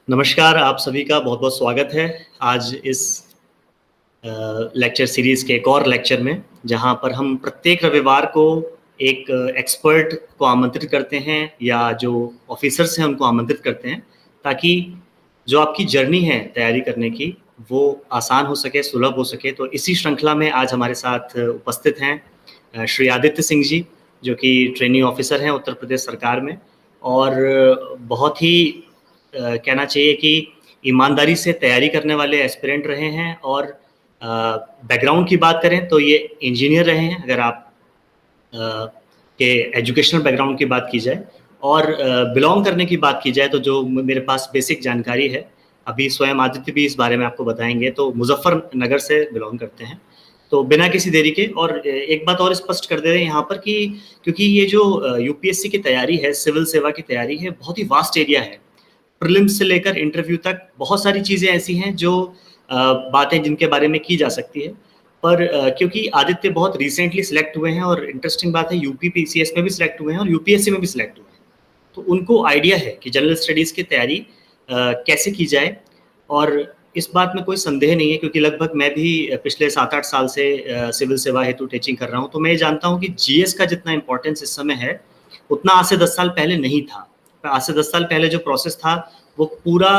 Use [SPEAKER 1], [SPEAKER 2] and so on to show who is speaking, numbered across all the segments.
[SPEAKER 1] नमस्कार, आप सभी का बहुत-बहुत स्वागत है आज इस लेक्चर सीरीज़ के एक और लेक्चर में, जहाँ पर हम प्रत्येक रविवार को एक एक्सपर्ट को आमंत्रित करते हैं या जो ऑफ़िसर्स हैं उनको आमंत्रित करते हैं, ताकि जो आपकी जर्नी है तैयारी करने की, वो आसान हो सके, सुलभ हो सके। तो इसी श्रृंखला में आज हमारे साथ उपस्थित हैं श्री आदित्य सिंह जी, जो कि ट्रेनिंग ऑफ़िसर हैं उत्तर प्रदेश सरकार में और बहुत ही कहना चाहिए कि ईमानदारी से तैयारी करने वाले एस्पिरेंट रहे हैं और बैकग्राउंड की बात करें तो ये इंजीनियर रहे हैं अगर आप के एजुकेशनल बैकग्राउंड की बात की जाए और बिलॉन्ग करने की बात की जाए तो जो मेरे पास बेसिक जानकारी है, अभी स्वयं आदित्य भी इस बारे में आपको बताएँगे, तो मुज़फ्फरनगर से बिलॉन्ग करते हैं। तो बिना किसी देरी के और एक बात और स्पष्ट कर दे रहे हैं यहाँ पर कि क्योंकि ये जो यूपीएससी की तैयारी है, सिविल सेवा की तैयारी है, बहुत ही वास्ट एरिया है। प्रीलिम्स से लेकर इंटरव्यू तक बहुत सारी चीज़ें ऐसी हैं जो बातें जिनके बारे में की जा सकती है। पर क्योंकि आदित्य बहुत रिसेंटली सिलेक्ट हुए हैं और इंटरेस्टिंग बात है यूपी पीसीएस में भी सिलेक्ट हुए हैं और यूपीएससी में भी सिलेक्ट हुए हैं। तो उनको आइडिया है कि जनरल स्टडीज़ की तैयारी कैसे की जाए और इस बात में कोई संदेह नहीं है क्योंकि लगभग मैं भी पिछले 7-8 साल से सिविल सेवा हेतु टीचिंग कर रहा हूँ। तो मैं ये जानता हूँ कि जीएस का जितना इम्पोर्टेंस इस समय है, उतना आज से 10 साल पहले नहीं था। आज से 10 साल पहले जो प्रोसेस था, वो पूरा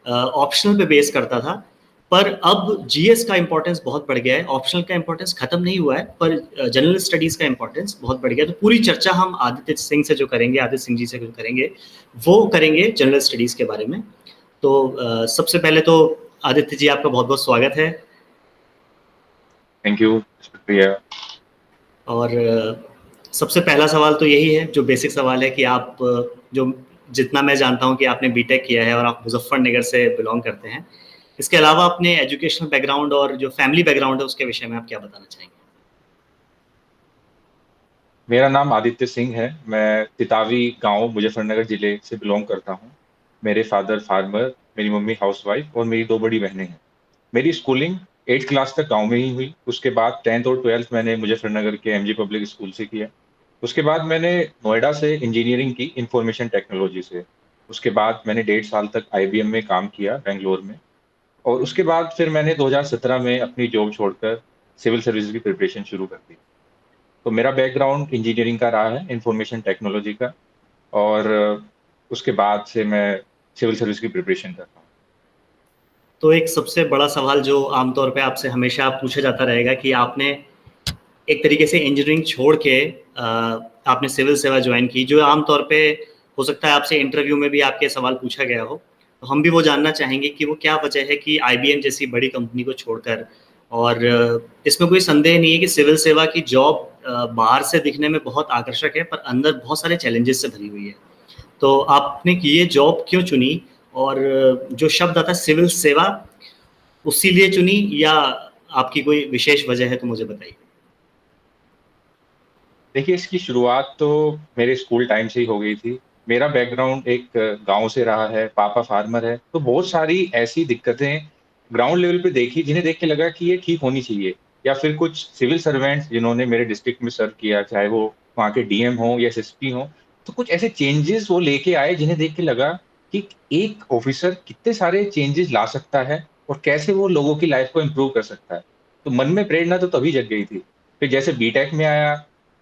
[SPEAKER 1] ऑप्शनल पे बेस करता था। पर अब जीएस का इम्पोर्टेंस बहुत बढ़ गया है, ऑप्शनल का इम्पोर्टेंस खत्म नहीं हुआ है, पर जनरल स्टडीज़ का इम्पोर्टेंस बहुत बढ़ गया है। तो पूरी चर्चा हम आदित्य सिंह से जो करेंगे, आदित्य सिंह जी से जो करेंगे, वो करेंगे जनरल स्टडीज़ के बारे में। तो सबसे पहले तो आदित्य जी आपका बहुत-बहुत स्वागत है।
[SPEAKER 2] थैंक यू, शुक्रिया।
[SPEAKER 1] और सबसे पहला सवाल तो यही है, जो बेसिक सवाल है कि आप जो जितना मैं जानता हूँ कि आपने बीटेक किया है और आप मुज़फ्फरनगर से बिलॉन्ग करते हैं। इसके अलावा अपने एजुकेशनल बैकग्राउंड और जो फैमिली बैकग्राउंड है, उसके विषय में आप क्या बताना चाहेंगे?
[SPEAKER 2] मेरा नाम आदित्य सिंह है। मैं तितावी गांव मुजफ्फरनगर जिले से बिलोंग करता हूं। मेरे फादर फार्मर, मेरी मम्मी हाउसवाइफ और मेरी 2 बड़ी बहनें हैं। मेरी स्कूलिंग 8th क्लास तक गांव में ही हुई। उसके बाद 10th और 12th मैंने मुजफ्फरनगर के एमजी पब्लिक स्कूल से किया। उसके बाद मैंने नोएडा से इंजीनियरिंग की इंफॉर्मेशन टेक्नोलॉजी से। उसके बाद मैंने 1.5 साल तक आईबीएम में काम किया बेंगलोर में और उसके बाद फिर मैंने 2017 में अपनी जॉब छोड़कर सिविल सर्विसेज की प्रिपरेशन शुरू कर दी। तो मेरा बैकग्राउंड इंजीनियरिंग का रहा है, इंफॉर्मेशन टेक्नोलॉजी का और उसके बाद से मैं सिविल सर्विस की प्रिपरेशन कर रहा हूँ।
[SPEAKER 1] तो एक सबसे बड़ा सवाल जो आमतौर पे आपसे हमेशा पूछा जाता रहेगा कि आपने एक तरीके से इंजीनियरिंग छोड़ के आपने सिविल सेवा ज्वाइन की, जो आमतौर पे हो सकता है आपसे इंटरव्यू में भी आपके सवाल पूछा गया हो। तो हम भी वो जानना चाहेंगे कि वो क्या वजह है कि आईबीएम जैसी बड़ी कंपनी को छोड़कर और इसमें कोई संदेह नहीं है कि सिविल सेवा की जॉब बाहर से दिखने में बहुत आकर्षक है, पर अंदर बहुत सारे चैलेंजेस से भरी हुई है। तो आपने ये जॉब क्यों चुनी और जो शब्द आता है सिविल सेवा, उसी लिए चुनी या आपकी कोई विशेष वजह है तो मुझे बताइए?
[SPEAKER 2] देखिए, इसकी शुरुआत तो मेरे स्कूल टाइम से ही हो गई थी। मेरा बैकग्राउंड एक गाँव से रहा है, पापा फार्मर है, तो बहुत सारी ऐसी दिक्कतें ग्राउंड लेवल पे देखी जिन्हें देख के लगा कि ये ठीक होनी चाहिए। या फिर कुछ सिविल सर्वेंट्स जिन्होंने मेरे डिस्ट्रिक्ट में सर्व किया, चाहे वो वहाँ के डीएम हों या एसएसपी हों, तो कुछ ऐसे चेंजेस वो लेके आए जिन्हें देख के लगा कि एक ऑफिसर कितने सारे चेंजेस ला सकता है और कैसे वो लोगों की लाइफ को इम्प्रूव कर सकता है। तो मन में प्रेरणा तो तभी जग गई थी। फिर जैसे बीटेक में आया,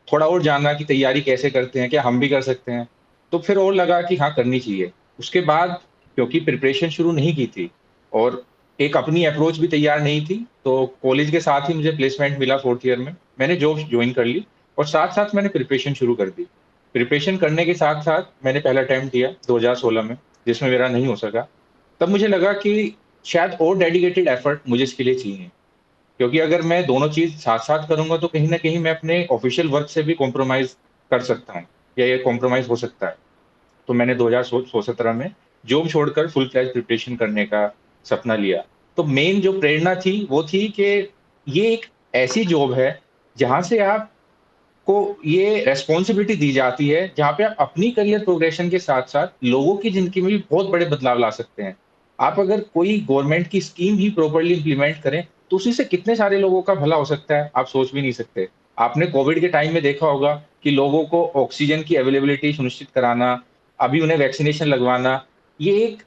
[SPEAKER 2] थोड़ा और जानना कि तैयारी कैसे करते हैं, क्या हम भी कर सकते हैं? तो फिर और लगा कि हाँ, करनी चाहिए। उसके बाद क्योंकि प्रिपरेशन शुरू नहीं की थी और एक अपनी अप्रोच भी तैयार नहीं थी, तो कॉलेज के साथ ही मुझे प्लेसमेंट मिला 4th ईयर में। मैंने जॉब जॉइन कर ली और साथ-साथ मैंने प्रिपरेशन शुरू कर दी। प्रिपरेशन करने के साथ-साथ मैंने पहला अटेम्प्ट दिया 2016 में, जिसमें मेरा नहीं हो सका। तब मुझे लगा कि शायद और डेडिकेटेड एफर्ट मुझे इसके लिए चाहिए। क्योंकि अगर मैं दोनों चीज़ साथ-साथ करूँगा तो कहीं न कहीं मैं अपने ऑफ़िशियल वर्क से भी कॉम्प्रोमाइज़ कर सकता हूँ या ये कॉम्प्रोमाइज़ हो सकता है। तो मैंने 2017 में जॉब छोड़कर फुल फ्लेज प्रिपरेशन करने का सपना लिया। तो मेन जो प्रेरणा थी वो थी कि ये एक ऐसी जॉब है जहाँ से आपको ये रिस्पॉन्सिबिलिटी दी जाती है, जहाँ पे आप अपनी करियर प्रोग्रेशन के साथ-साथ लोगों की ज़िंदगी में भी बहुत बड़े बदलाव ला सकते हैं। आप अगर कोई गवर्नमेंट की स्कीम ही प्रॉपर्ली इम्प्लीमेंट करें, तो उसी से कितने सारे लोगों का भला हो सकता है, आप सोच भी नहीं सकते। आपने कोविड के टाइम में देखा होगा कि लोगों को ऑक्सीजन की अवेलेबिलिटी सुनिश्चित कराना, अभी उन्हें वैक्सीनेशन लगवाना, ये एक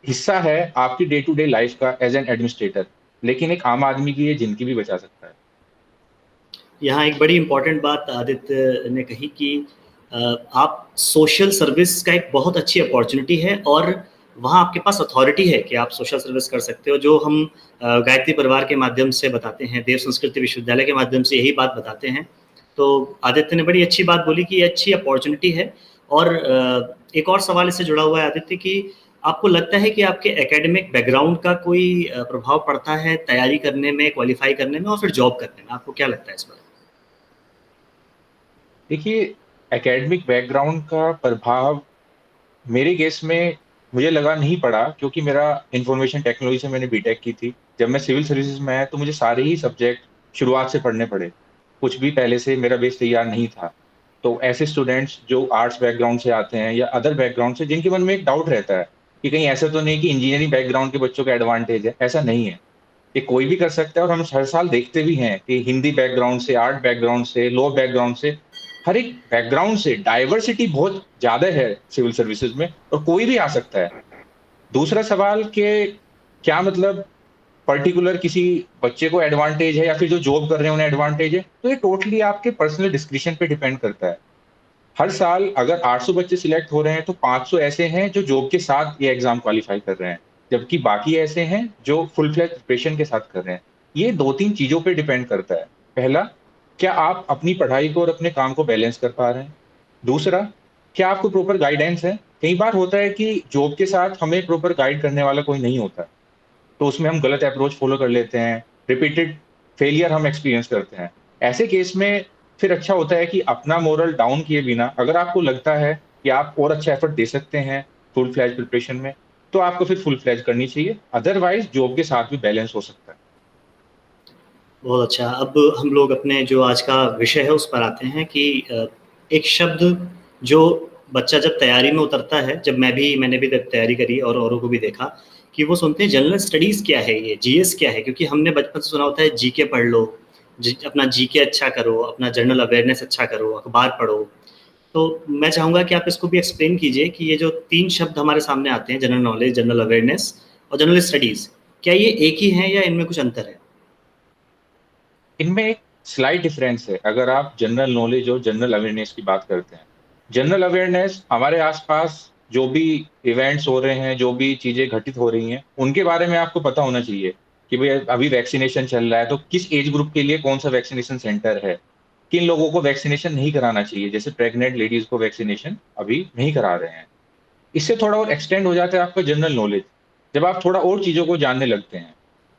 [SPEAKER 2] हिस्सा है आपकी डे टू डे लाइफ का एज एन एडमिनिस्ट्रेटर, लेकिन एक आम आदमी की ये जिंदगी भी बचा सकता है।
[SPEAKER 1] यहाँ एक बड़ी इंपॉर्टेंट बात आदित्य ने कही कि आप सोशल सर्विस का एक बहुत अच्छी अपॉर्चुनिटी है और वहाँ आपके पास अथॉरिटी है कि आप सोशल सर्विस कर सकते हो, जो हम गायत्री परिवार के माध्यम से बताते हैं, देव संस्कृति विश्वविद्यालय के माध्यम से यही बात बताते हैं। तो आदित्य ने बड़ी अच्छी बात बोली कि ये अच्छी अपॉर्चुनिटी है। और एक और सवाल इससे जुड़ा हुआ है आदित्य कि आपको लगता है कि आपके एकेडमिक बैकग्राउंड का कोई प्रभाव पड़ता है तैयारी करने में, क्वालिफाई करने में और फिर जॉब करने में? आपको क्या लगता है इस पर?
[SPEAKER 2] देखिए, एकेडमिक बैकग्राउंड का प्रभाव मेरे केस में मुझे लगा नहीं पड़ा, क्योंकि मेरा इंफॉर्मेशन टेक्नोलॉजी से मैंने बीटेक की थी। जब मैं सिविल सर्विसेज में आया तो मुझे सारे ही सब्जेक्ट शुरुआत से पढ़ने पड़े। कुछ भी पहले से मेरा बेस तैयार नहीं था। तो ऐसे स्टूडेंट्स जो आर्ट्स बैकग्राउंड से आते हैं या अदर बैकग्राउंड से, जिनके मन में एक डाउट रहता है कि कहीं ऐसा तो नहीं कि इंजीनियरिंग बैकग्राउंड के बच्चों का एडवांटेज है, ऐसा नहीं है। ये कोई भी कर सकता है और हम हर साल देखते भी हैं कि हिंदी बैकग्राउंड से, आर्ट बैकग्राउंड से, लॉ बैकग्राउंड से, हर एक बैकग्राउंड से डाइवर्सिटी बहुत ज़्यादा है सिविल सर्विसेज में, और कोई भी आ सकता है। दूसरा सवाल कि क्या मतलब पर्टिकुलर किसी बच्चे को एडवांटेज है या फिर जो जॉब कर रहे हैं उन्हें एडवांटेज है, तो ये टोटली आपके पर्सनल डिस्क्रिप्शन पे डिपेंड करता है। हर साल अगर 800 बच्चे सिलेक्ट हो रहे हैं तो 500 ऐसे हैं जो जॉब के साथ ये एग्जाम क्वालिफाई कर रहे हैं, जबकि बाकी ऐसे हैं जो फुल फ्लेज प्रिपरेशन के साथ कर रहे हैं। ये 2-3 चीज़ों पे डिपेंड करता है। पहला, क्या आप अपनी पढ़ाई को और अपने काम को बैलेंस कर पा रहे हैं? दूसरा, क्या आपको प्रॉपर गाइडेंस है? कई बार होता है कि जॉब के साथ हमें प्रॉपर गाइड करने वाला कोई नहीं होता, तो उसमें हम गलत अप्रोच फ़ॉलो कर लेते हैं, रिपीटेड फेलियर हम एक्सपीरियंस करते हैं। ऐसे केस में फिर अच्छा होता है कि अपना मोरल डाउन किए बिना, अगर आपको लगता है कि आप और अच्छा एफर्ट दे सकते हैं फुल फ्लेज प्रिपरेशन में, तो आपको फिर फुल फ्लेज करनी चाहिए। अदरवाइज़ जॉब के साथ भी बैलेंस हो सकता है।
[SPEAKER 1] बहुत अच्छा। अब हम लोग अपने जो आज का विषय है उस पर आते हैं कि एक शब्द जो बच्चा जब तैयारी में उतरता है, जब मैंने भी जब तैयारी करी और औरों को भी देखा कि वो सुनते हैं जनरल स्टडीज़ क्या है, ये जीएस क्या है, क्योंकि हमने बचपन से सुना होता है जीके पढ़ लो, अपना जीके अच्छा करो, अपना जनरल अवेयरनेस अच्छा करो, अखबार पढ़ो। तो मैं चाहूँगा कि आप इसको भी एक्सप्लेन कीजिए कि ये जो 3 शब्द हमारे सामने आते हैं, जनरल नॉलेज, जनरल अवेयरनेस और जनरल स्टडीज़, क्या ये एक ही हैं या इनमें कुछ अंतर है?
[SPEAKER 2] इनमें एक स्लाइट डिफरेंस है अगर आप जनरल नॉलेज और जनरल अवेयरनेस की बात करते हैं। जनरल अवेयरनेस हमारे आस-पास जो भी इवेंट्स हो रहे हैं, जो भी चीज़ें घटित हो रही हैं, उनके बारे में आपको पता होना चाहिए कि भई अभी वैक्सीनेशन चल रहा है, तो किस एज ग्रुप के लिए कौन-सा वैक्सीनेशन सेंटर है, किन लोगों को वैक्सीनेशन नहीं कराना चाहिए, जैसे प्रेग्नेंट लेडीज़ को वैक्सीनेशन अभी नहीं करा रहे हैं। इससे थोड़ा और एक्सटेंड हो जाता है आपका जनरल नॉलेज, जब आप थोड़ा और चीज़ों को जानने लगते हैं।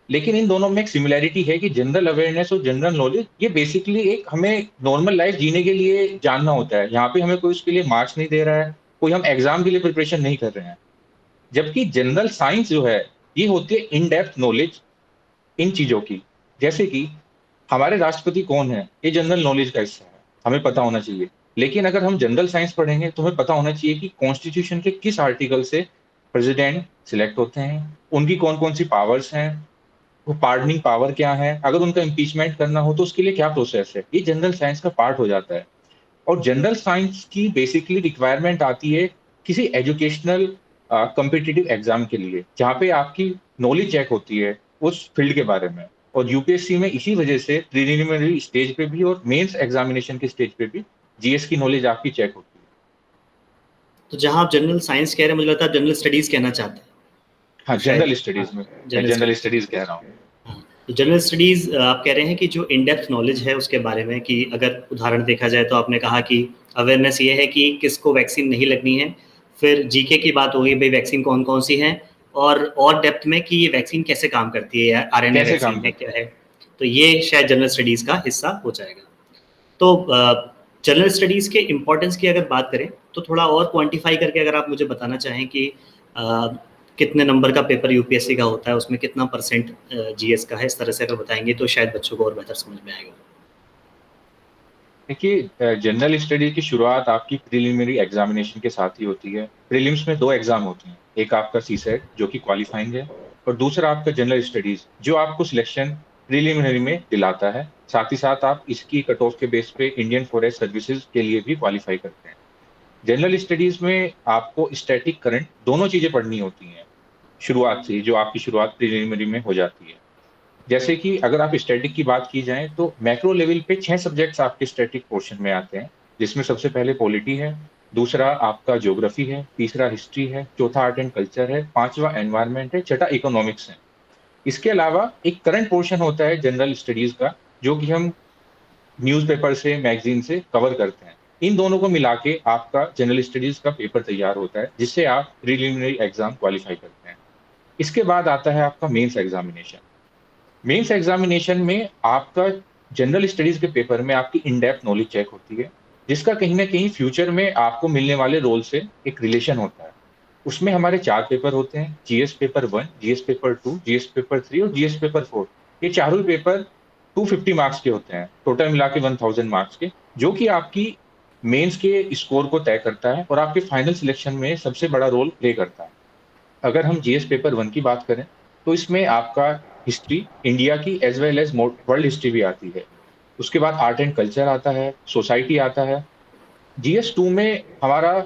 [SPEAKER 2] लेकिन इन दोनों में एक सिमिलैरिटी है कि जनरल अवेयरनेस और जनरल नॉलेज ये बेसिकली एक हमें नॉर्मल लाइफ जीने के लिए जानना होता है। यहाँ पे हमें कोई उसके लिए मार्क्स नहीं दे रहा है, कोई हम एग्ज़ाम के लिए प्रिपरेशन नहीं कर रहे हैं। जबकि जनरल साइंस जो है, ये होती है इन डेप्थ नॉलेज इन चीज़ों की। जैसे कि हमारे राष्ट्रपति कौन है? ये जनरल नॉलेज का हिस्सा है, हमें पता होना चाहिए। लेकिन अगर हम जनरल साइंस पढ़ेंगे तो हमें पता होना चाहिए कि कॉन्स्टिट्यूशन के किस आर्टिकल से प्रेसिडेंट सिलेक्ट होते हैं, उनकी कौन-कौन सी पावर्स हैं, वो पार्डनिंग पावर क्या है, अगर उनका इम्पीचमेंट करना हो तो उसके लिए क्या प्रोसेस है। ये जनरल साइंस का पार्ट हो जाता है। और जनरल साइंस की बेसिकली रिक्वायरमेंट आती है किसी एजुकेशनल कॉम्पिटिटिव एग्जाम के लिए, जहाँ पे आपकी नॉलेज चेक होती है उस फील्ड के बारे में। और यूपीएससी में इसी वजह से प्रिलिमिनरी स्टेज पे भी और मेंस एग्जामिनेशन के स्टेज पे भी जीएस की नॉलेज आपकी चेक होती है।
[SPEAKER 1] तो जहाँ आप जनरल साइंस कह रहे हैं, मुझे लगता है आप जनरल स्टडीज़ कहना चाहते हैं,
[SPEAKER 2] हाँ,
[SPEAKER 1] शायद।
[SPEAKER 2] जनरल
[SPEAKER 1] हाँ,
[SPEAKER 2] स्टडीज में मैं
[SPEAKER 1] जनरल
[SPEAKER 2] जनरल
[SPEAKER 1] स्टडीज़।
[SPEAKER 2] स्टडीज कह रहा हूँ।
[SPEAKER 1] हाँ, तो जनरल स्टडीज़ आप कह रहे हैं कि जो इन डेप्थ नॉलेज है उसके बारे में, कि अगर उदाहरण देखा जाए तो आपने कहा कि अवेयरनेस ये है कि किसको वैक्सीन नहीं लगनी है, फिर जीके की बात होगी भई वैक्सीन कौन-कौन सी हैं, और डेप्थ में कि ये वैक्सीन कैसे काम करती है, या आरएनए
[SPEAKER 2] कैसे काम
[SPEAKER 1] वैक्सीन है,
[SPEAKER 2] करता
[SPEAKER 1] क्या
[SPEAKER 2] है?
[SPEAKER 1] है? तो ये शायद जनरल स्टडीज़ का हिस्सा हो जाएगा। तो जनरल स्टडीज़ के इम्पोर्टेंस की अगर बात करें, तो थोड़ा और क्वांटिफ़ाई करके अगर आप मुझे बताना चाहें कि अ, कितने नंबर का पेपर यूपीएससी का होता है, उसमें कितना परसेंट जीएस का है, इस तरह से अगर बताएँगे तो शायद बच्चों को और बेहतर समझ में आएगा।
[SPEAKER 2] देखिए, जनरल स्टडी की शुरुआत आपकी प्रिलिमिनरी एग्जामिनेशन के साथ ही होती है। प्रीलिम्स में 2 एग्ज़ाम होते हैं, एक आपका सीसेट जो कि क्वालिफाइंग है, और दूसरा आपका जनरल स्टडीज़ जो आपको सिलेक्शन प्रिलिमिनरी में दिलाता है। साथ ही साथ आप इसकी कट ऑफ के बेस पे इंडियन फॉरेस्ट सर्विसेज के लिए भी क्वालिफाई करते हैं। जनरल स्टडीज़ में आपको स्टैटिक करंट दोनों चीज़ें पढ़नी होती हैं। शुरुआत से ही, जो आपकी शुरुआत प्रीलिमिनरी में हो जाती है। जैसे कि अगर आप स्टैटिक की बात की जाए तो मैक्रो लेवल पे 6 सब्जेक्ट्स आपके स्टैटिक पोर्शन में आते हैं, जिसमें सबसे पहले पॉलिटी है, दूसरा आपका ज्योग्राफी है, तीसरा हिस्ट्री है, चौथा आर्ट एंड कल्चर है, पांचवा एनवायरनमेंट है, छठा इकोनॉमिक्स है। इसके अलावा एक करंट पोर्शन होता है जनरल स्टडीज का, जो कि हम न्यूज़पेपर से, मैगज़ीन से कवर करते हैं। इन दोनों को मिला के आपका जनरल स्टडीज़ का पेपर तैयार होता है, जिससे आप प्रीलिमिनरी एग्ज़ाम क्वालीफाई करते हैं। इसके बाद आता है आपका मेंस एग्ज़ामिनेशन। मेंस एग्ज़ामिनेशन में आपका जनरल स्टडीज़ के पेपर में आपकी इन डेप्थ नॉलेज चेक होती है, जिसका कहीं न कहीं फ्यूचर में आपको मिलने वाले रोल से एक रिलेशन होता है। उसमें हमारे 4 पेपर होते हैं, GS paper 1, GS paper 2, GS paper 3 और जीएस पेपर 4। ये चारों ही पेपर 250 मार्क्स के होते हैं, टोटल मिला के 1000 मार्क्स के, जो कि आपकी मेंस के स्कोर को तय करता है और आपके फाइनल सिलेक्शन में सबसे बड़ा रोल प्ले करता है। अगर हम जीएस पेपर 1 की बात करें, तो इसमें आपका हिस्ट्री, इंडिया की as well as world history भी आती है। उसके बाद आर्ट एंड कल्चर आता है, सोसाइटी आता है। जीएस 2 में हमारा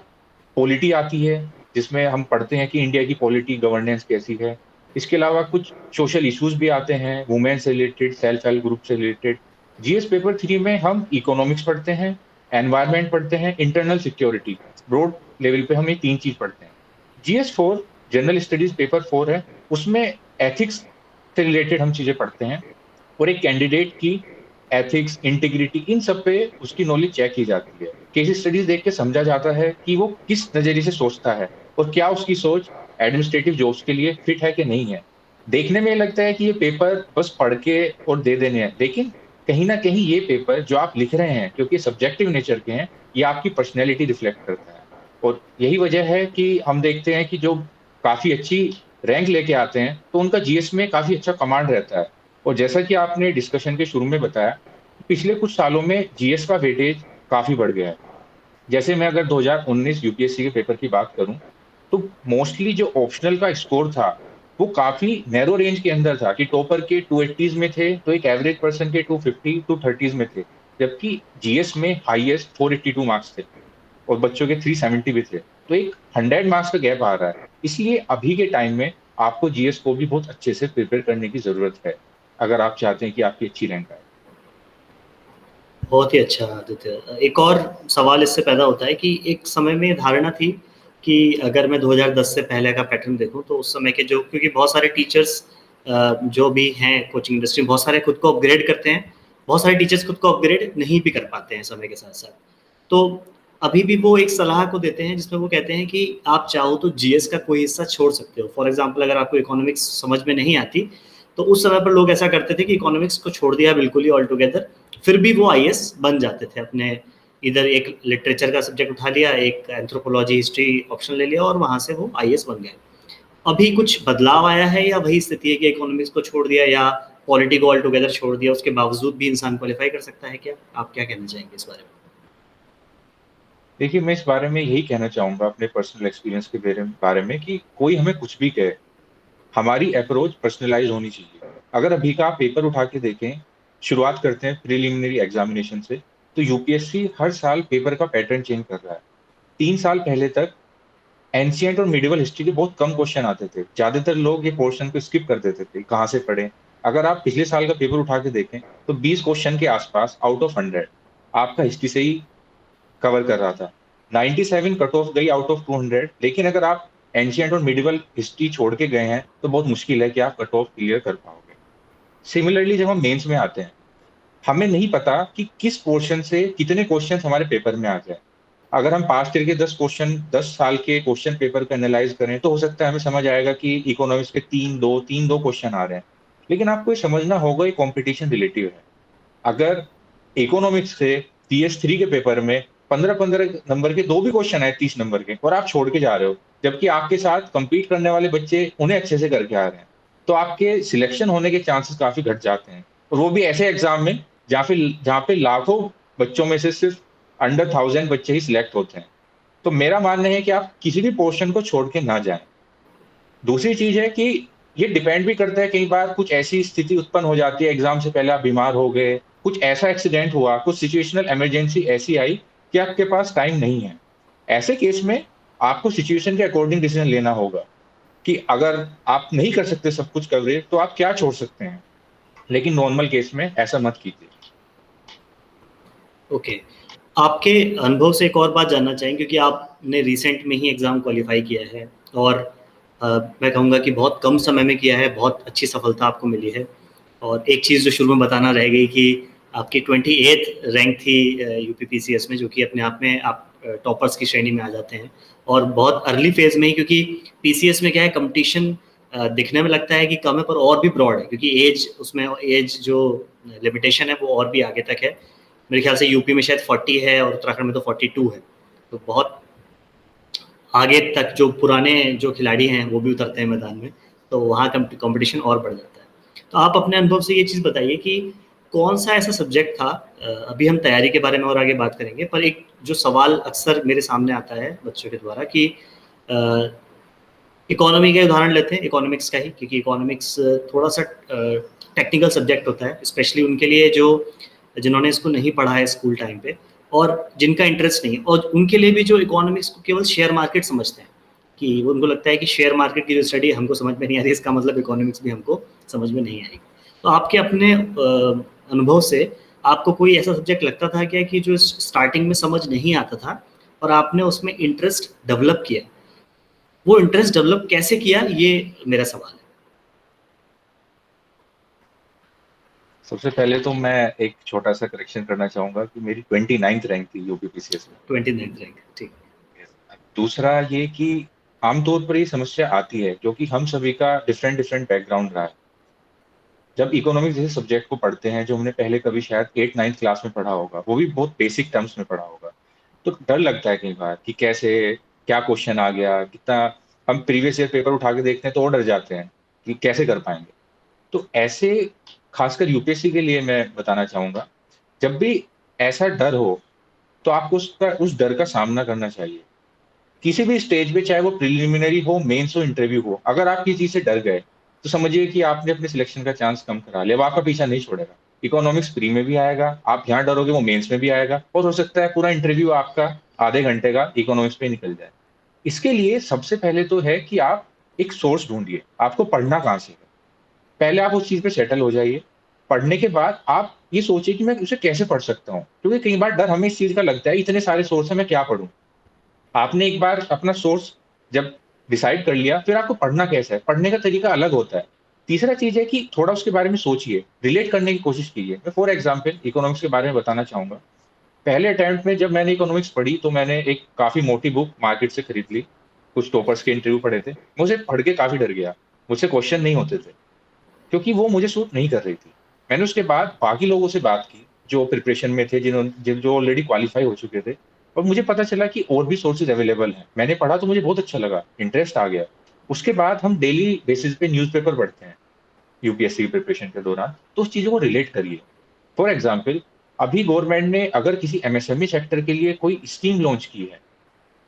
[SPEAKER 2] पॉलिटी आती है, जिसमें हम पढ़ते हैं कि इंडिया की पॉलिटी गवर्नेंस कैसी है। इसके अलावा कुछ सोशल इश्यूज़ भी आते हैं, वुमेन से रिलेटेड, सेल्फ हेल्प ग्रुप से रिलेटेड। जीएस पेपर 3 में हम इकोनॉमिक्स पढ़ते हैं, एनवायरनमेंट पढ़ते हैं, इंटरनल सिक्योरिटी, ब्रॉड लेवल पे हम ये 3 चीज़ पढ़ते हैं। जीएस 4 जनरल स्टडीज़ पेपर 4 है, उसमें एथिक्स से रिलेटेड हम चीज़ें पढ़ते हैं और एक कैंडिडेट की एथिक्स, इंटीग्रिटी इन सब पे उसकी नॉलेज चेक की जाती है। केस स्टडीज़ देख के समझा जाता है कि वो किस नज़रिए से सोचता है और क्या उसकी सोच एडमिनिस्ट्रेटिव जॉब्स के लिए फिट है कि नहीं है। देखने में लगता है कि ये पेपर बस पढ़ के और दे देने हैं, लेकिन कहीं न कहीं ये पेपर जो आप लिख रहे हैं, क्योंकि सब्जेक्टिव नेचर के हैं, ये आपकी पर्सनैलिटी रिफ्लेक्ट करता है। और यही वजह है कि हम देखते हैं कि जो काफ़ी अच्छी रैंक लेके आते हैं, तो उनका जीएस में काफ़ी अच्छा कमांड रहता है। और जैसा कि आपने डिस्कशन के शुरू में बताया, पिछले कुछ सालों में जीएस का वेटेज काफ़ी बढ़ गया है। जैसे मैं अगर 2019 यूपीएससी के पेपर की बात करूँ, तो मोस्टली जो ऑप्शनल का स्कोर था, वो काफ़ी नैरो रेंज के अंदर था कि टॉपर के 280s में थे, तो एक एवरेज पर्सन के 250 टू 30s में थे। जबकि जीएस में हाईएस्ट 482 मार्क्स थे और बच्चों के 370 भी थे। तो एक 100 मार्क्स का गैप आ रहा है। इसलिए अभी के टाइम में आपको जीएस को भी बहुत अच्छे से प्रिपेयर करने की ज़रूरत है, अगर आप चाहते हैं कि आपकी अच्छी रैंक आए।
[SPEAKER 1] बहुत ही अच्छा आदित्य। एक और सवाल इससे पैदा होता है कि एक समय में धारणा थी कि अगर मैं 2010 से पहले का पैटर्न देखूं तो उस समय के जो, क्योंकि बहुत सारे टीचर्स जो भी हैं कोचिंग इंडस्ट्री में, बहुत सारे खुद को अपग्रेड करते हैं, बहुत सारे टीचर्स खुद को अपग्रेड नहीं भी कर पाते हैं समय के साथ साथ। तो अभी भी वो एक सलाह को देते हैं जिसमें वो कहते हैं कि आप चाहो तो जीएस का कोई हिस्सा छोड़ सकते हो। फॉर एग्जाम्पल, अगर आपको इकोनॉमिक्स समझ में नहीं आती तो उस समय पर लोग ऐसा करते थे कि इकोनॉमिक्स को छोड़ दिया बिल्कुल ही ऑल टुगेदर, फिर भी वो आईएएस बन जाते थे। अपने इधर एक लिटरेचर का सब्जेक्ट उठा लिया, एक एंथ्रोपोलॉजी हिस्ट्री ऑप्शन ले लिया और वहां से वो आईएएस बन गए। अभी कुछ बदलाव आया है या वही स्थिति है कि इकोनॉमिक्स को छोड़ दिया या पॉलिटी को ऑल टुगेदर छोड़ दिया, उसके बावजूद भी इंसान क्वालिफाई कर सकता है क्या? आप क्या कहना चाहेंगे इस बारे में?
[SPEAKER 2] देखिए, मैं इस बारे में यही कहना चाहूँगा अपने पर्सनल एक्सपीरियंस के बारे में कि कोई हमें कुछ भी कहे, हमारी अप्रोच पर्सनलाइज़ होनी चाहिए। अगर अभी का आप पेपर उठा के देखें, शुरुआत करते हैं प्रीलिमिनरी एग्ज़ामिनेशन से, तो यूपीएससी हर साल पेपर का पैटर्न चेंज कर रहा है। 3 साल पहले तक एंशिएंट और मिडिवल हिस्ट्री के बहुत कम क्वेश्चन आते थे। ज़्यादातर लोग ये पोर्शन को स्किप कर देते थे, कहाँ से पढ़ें? अगर आप पिछले साल का पेपर उठा के देखें, तो 20 क्वेश्चन के आसपास आउट ऑफ 100 आपका हिस्ट्री से ही कवर कर रहा था। 97 कट ऑफ गई आउट ऑफ 200, लेकिन अगर आप एंशिएंट और मिडिवल हिस्ट्री छोड़ के गए हैं, तो बहुत मुश्किल है कि आप कट ऑफ क्लियर कर पाओगे। सिमिलरली जब हम मेंस में आते हैं, हमें नहीं पता कि किस पोर्शन से कितने क्वेश्चंस हमारे पेपर में आ जाए। अगर हम पास्ट ईयर के 10 क्वेश्चन 10 साल के क्वेश्चन पेपर को एनालाइज करें, तो हो सकता है हमें समझ आएगा कि इकोनॉमिक्स के 3-2 क्वेश्चन आ रहे हैं। लेकिन आपको ये समझना होगा, ये कॉम्पिटिशन रिलेटिव है। अगर इकोनॉमिक्स से CS3 के पेपर में 15-15 नंबर के 2 भी क्वेश्चन आए 30 नंबर के और आप छोड़ के जा रहे हो, जबकि आपके साथ कम्पीट करने वाले बच्चे उन्हें अच्छे से करके आ रहे हैं, तो आपके सिलेक्शन होने के चांसेस काफ़ी घट जाते हैं। और वो भी ऐसे एग्ज़ाम में जहाँ पे लाखों बच्चों में से सिर्फ अंडर 1000 बच्चे ही सिलेक्ट होते हैं। तो मेरा मानना है कि आप किसी भी पोर्शन को छोड़ के ना जाएँ। दूसरी चीज़ है कि ये डिपेंड भी करता है, कई बार कुछ ऐसी स्थिति उत्पन्न हो जाती है, एग्ज़ाम से पहले आप बीमार हो गए, कुछ ऐसा एक्सीडेंट हुआ, कुछ सिचुएशनल इमरजेंसी ऐसी आई कि आपके पास टाइम नहीं है। ऐसे केस में आपको सिचुएशन के अकॉर्डिंग डिसीज़न लेना होगा। कि अगर आप नहीं कर सकते सब कुछ कवरेज तो आप क्या छोड़ सकते हैं, लेकिन नॉर्मल केस में ऐसा मत कीजिए।
[SPEAKER 1] ओके, आपके अनुभव से एक और बात जानना चाहेंगे, क्योंकि आपने रिसेंट में ही एग्ज़ाम क्वालिफाई किया है और मैं कहूँगा कि बहुत कम समय में किया है, बहुत अच्छी सफलता आपको मिली है। और एक चीज़ जो शुरू में बताना रह गई कि आपकी 28th रैंक थी यूपीपीसीएस में, जो कि अपने आप में आप टॉपर्स की श्रेणी में आ जाते हैं, और बहुत अर्ली फेज़ में ही, क्योंकि पीसीएस में क्या है, कंपटीशन दिखने में लगता है कि कम है, पर और भी ब्रॉड है, क्योंकि एज उसमें एज जो लिमिटेशन है वो और भी आगे तक है। मेरे ख्याल से यूपी में शायद 40 है और उत्तराखंड में तो 42 है, तो बहुत आगे तक जो पुराने जो खिलाड़ी हैं वो भी उतरते हैं मैदान में, तो वहाँ कंपटीशन और बढ़ जाता है। तो आप अपने अनुभव से ये चीज़ बताइए कि कौन सा ऐसा सब्जेक्ट था, अभी हम तैयारी के बारे में और आगे बात करेंगे, पर एक जो सवाल अक्सर मेरे सामने आता है बच्चों के द्वारा कि इकोनॉमी का उदाहरण लेते हैं, इकोनॉमिक्स का ही, क्योंकि इकोनॉमिक्स थोड़ा सा टेक्निकल सब्जेक्ट होता है, स्पेशली उनके लिए जो जिन्होंने इसको नहीं पढ़ा है स्कूल टाइम पे और जिनका इंटरेस्ट नहीं है, और उनके लिए भी जो इकोनॉमिक्स को केवल शेयर मार्केट समझते हैं, कि उनको लगता है कि शेयर मार्केट की जो स्टडी हमको समझ में नहीं आ रही, इसका मतलब इकोनॉमिक्स भी हमको समझ में नहीं आएगी। तो आपके अपने अनुभव से आपको कोई ऐसा सब्जेक्ट लगता था क्या कि जो स्टार्टिंग में समझ नहीं आता था और आपने उसमें इंटरेस्ट डेवलप किया? वो इंटरेस्ट डेवलप कैसे किया, ये मेरा सवाल है।
[SPEAKER 2] सबसे पहले तो मैं एक छोटा सा करेक्शन करना चाहूंगा कि मेरी 29th रैंक थी यूपीपीसीएस में।
[SPEAKER 1] 29th रैंक, ठीक।
[SPEAKER 2] दूसरा ये कि आमतौर पर ये समस्या आती है क्योंकि हम सभी का डिफरेंट डिफरेंट बैकग्राउंड रहा है। जब इकोनॉमिक्स जैसे सब्जेक्ट को पढ़ते हैं जो हमने पहले कभी शायद 8th 9th क्लास में पढ़ा होगा, वो भी बहुत बेसिक टर्म्स में पढ़ा होगा, तो डर लगता है कई बार कि कैसे क्या क्वेश्चन आ गया, कितना। हम प्रीवियस ईयर पेपर उठा के देखते हैं तो और डर जाते हैं कि कैसे कर पाएंगे। तो ऐसे खासकर यूपीएससी के लिए मैं बताना चाहूंगा, जब भी ऐसा डर हो तो आपको उस डर का सामना करना चाहिए। किसी भी स्टेज पे, चाहे वो प्रिलिमिनरी हो, मेंस हो, इंटरव्यू हो, अगर आप किसी चीज से डर गए तो समझिए कि आपने अपने सिलेक्शन का चांस कम करा लिया। वो आपका पीछा नहीं छोड़ेगा। इकोनॉमिक्स प्री में भी आएगा, आप यहाँ डरोगे वो मेंस में भी आएगा, और हो सकता है पूरा इंटरव्यू आपका आधे घंटे का इकोनॉमिक्स पे निकल जाए। इसके लिए सबसे पहले तो है कि आप एक सोर्स ढूंढिए, आपको पढ़ना कहाँ से है। पहले आप उस चीज पे सेटल हो जाइए। पढ़ने के बाद आप ये सोचिए कि मैं उसे कैसे पढ़ सकता हूँ, क्योंकि कई बार डर हमें इस चीज का लगता है, इतने सारे सोर्स है, मैं क्या पढ़ूं। आपने एक बार अपना सोर्स जब डिसाइड कर लिया, फिर आपको पढ़ना कैसा है, पढ़ने का तरीका अलग होता है। तीसरा चीज है कि थोड़ा उसके बारे में सोचिए, रिलेट करने की कोशिश कीजिए। मैं फॉर एग्जांपल इकोनॉमिक्स के बारे में बताना चाहूंगा। पहले अटेम्प्ट में जब मैंने इकोनॉमिक्स पढ़ी तो मैंने एक काफी मोटी बुक मार्केट से खरीद ली। कुछ टॉपर्स के इंटरव्यू पढ़े थे, मैं उसे पढ़ के काफी डर गया। मुझसे क्वेश्चन नहीं होते थे क्योंकि वो मुझे सूट नहीं कर रही थी। मैंने उसके बाद बाकी लोगों से बात की जो प्रिपरेशन में थे, जो ऑलरेडी क्वालिफाई हो चुके थे, और मुझे पता चला कि और भी सोर्सेज अवेलेबल हैं। मैंने पढ़ा तो मुझे बहुत अच्छा लगा, इंटरेस्ट आ गया। उसके बाद हम डेली बेसिस पे न्यूज़पेपर पढ़ते हैं यूपीएससी की प्रिपरेशन के दौरान, तो उस चीज़ों को रिलेट करिए। फॉर एग्जाम्पल, अभी गवर्नमेंट ने अगर किसी एमएसएमई सेक्टर के लिए कोई स्कीम लॉन्च की है,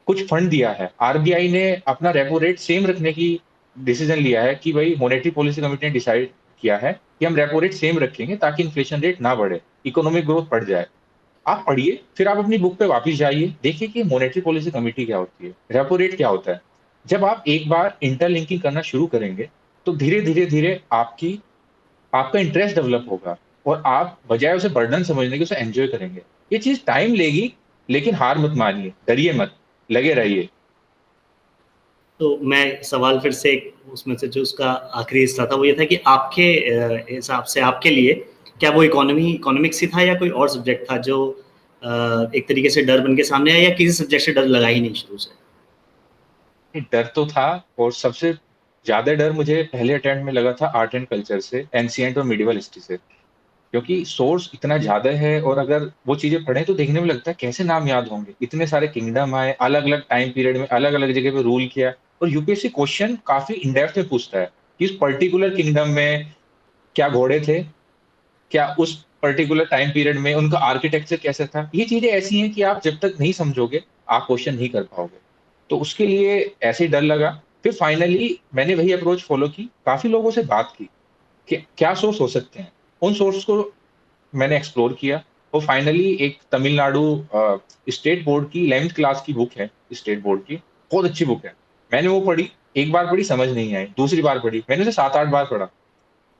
[SPEAKER 2] कुछ फंड दिया है, आरबीआई ने अपना रेपो रेट सेम रखने की डिसीजन लिया है कि भाई मॉनेटरी पॉलिसी कमेटी ने डिसाइड किया है कि हम रेपो रेट सेम रखेंगे ताकि इन्फ्लेशन रेट ना बढ़े, इकोनॉमिक ग्रोथ बढ़ जाए। आप पढ़िए, फिर आप अपनी बुक पे वापस जाइए, देखिए कि मॉनेटरी पॉलिसी कमेटी क्या होती है, रेपो रेट क्या होता है। जब आप एक बार इंटरलिंकिंग करना शुरू करेंगे तो धीरे धीरे धीरे आपका इंटरेस्ट डेवलप होगा, और आप बजाय उसे बर्डन समझने के उसे एंजॉय करेंगे। ये चीज टाइम लेगी, लेकिन हार मत मानिए, डरिए मत, लगे रहिए।
[SPEAKER 1] तो मैं सवाल फिर से उसमें से जो उसका आखिरी हिस्सा था वो ये था कि आपके हिसाब से आपके लिए क्या वो इकोनॉमिक्स ही था या कोई और सब्जेक्ट था जो एक तरीके से डर बन के सामने आया, या किसी सब्जेक्ट से डर लगा ही नहीं शुरू से?
[SPEAKER 2] डर तो था, और सबसे ज्यादा डर मुझे पहले अटेम्प्ट में लगा था आर्ट एंड कल्चर से, एंशिएंट और मिडिवल हिस्ट्री से, क्योंकि सोर्स इतना ज्यादा है, और अगर वो चीजें पढ़े तो देखने में लगता है कैसे नाम याद होंगे। इतने सारे किंगडम आए, अलग अलग टाइम पीरियड में अलग अलग जगह पे रूल किया, और यूपीएससी क्वेश्चन काफी इनडेप्थ में पूछता है कि इस पर्टिकुलर किंगडम में क्या घोड़े थे, क्या उस पर्टिकुलर टाइम पीरियड में उनका आर्किटेक्चर कैसा था। ये चीजें ऐसी हैं कि आप जब तक नहीं समझोगे आप क्वेश्चन नहीं कर पाओगे। तो उसके लिए ऐसे ही डर लगा। फिर फाइनली मैंने वही अप्रोच फॉलो की, काफी लोगों से बात की कि क्या सोर्स हो सकते हैं। उन सोर्स को मैंने एक्सप्लोर किया, और फाइनली एक तमिलनाडु स्टेट बोर्ड की 11th क्लास की बुक है, स्टेट बोर्ड की, बहुत अच्छी बुक है। मैंने वो पढ़ी, एक बार पढ़ी समझ नहीं आई, दूसरी बार पढ़ी, मैंने उसे 7-8 बार पढ़ा।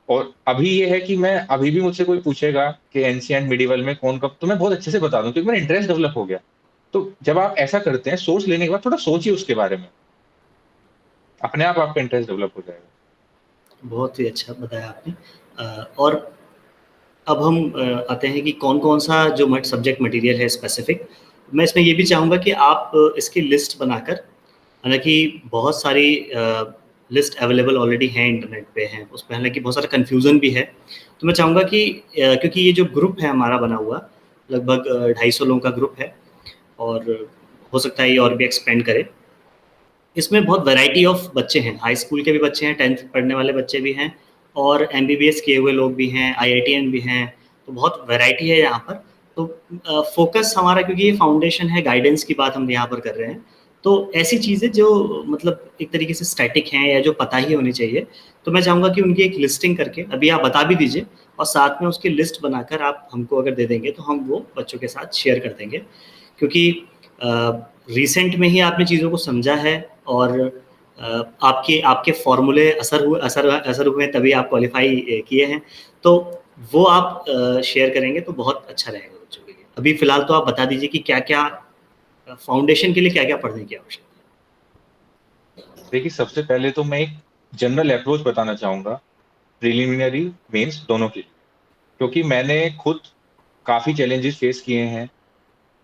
[SPEAKER 2] और अभी ये है कि मैं अभी भी मुझसे कोई पूछेगा कि एंशिएंट मिडीवल में कौन कब, तो मैं बहुत अच्छे से बता दूँ क्योंकि मेरा इंटरेस्ट डेवलप हो गया। तो जब आप ऐसा करते हैं, सोर्स लेने के बाद थोड़ा सोचिए उसके बारे में, अपने आप आपका इंटरेस्ट डेवलप हो जाएगा।
[SPEAKER 1] बहुत ही अच्छा बताया आपने। और अब हम आते हैं कि कौन-कौन सा जो मट सब्जेक्ट मटेरियल है स्पेसिफिक। मैं इसमें ये भी चाहूँगा कि आप इसकी लिस्ट बनाकर, हालाँकि बहुत सारी लिस्ट अवेलेबल ऑलरेडी हैं, इंटरनेट पे हैं, उसमें हालाँकि बहुत सारा कन्फ्यूज़न भी है। तो मैं चाहूँगा कि क्योंकि ये जो ग्रुप है हमारा बना हुआ, लगभग 250 लोगों का ग्रुप है और हो सकता है ये और भी एक्सपेंड करे। इसमें बहुत वैरायटी ऑफ बच्चे हैं, हाई स्कूल के भी बच्चे हैं, 10th पढ़ने वाले बच्चे भी हैं और एमबीबीएस किए हुए लोग भी हैं, आईआईटीएन भी हैं, तो बहुत वैरायटी है यहाँ पर। तो फोकस हमारा, क्योंकि ये फाउंडेशन है, गाइडेंस की बात हम यहाँ पर कर रहे हैं, तो ऐसी चीज़ें जो मतलब एक तरीके से स्टैटिक हैं या जो पता ही होनी चाहिए, तो मैं चाहूँगा कि उनकी एक लिस्टिंग करके अभी आप बता भी दीजिए और साथ में उसकी लिस्ट बनाकर आप हमको अगर दे देंगे तो हम वो बच्चों के साथ शेयर कर देंगे। क्योंकि रिसेंट में ही आपने चीज़ों को समझा है और आपके आपके फ़ॉर्मूले असर हुए तभी आप क्वालिफ़ाई किए हैं। तो वो आप शेयर करेंगे तो बहुत अच्छा रहेगा बच्चों के लिए। अभी फ़िलहाल तो आप बता दीजिए कि क्या-क्या फाउंडेशन के लिए क्या-क्या पढ़ने की आवश्यकता
[SPEAKER 2] देखिए, सबसे पहले तो मैं एक जनरल अप्रोच बताना चाहूँगा, प्रिलिमिनरी, मेंस दोनों के लिए। क्योंकि मैंने खुद काफ़ी चैलेंजेस फेस किए हैं,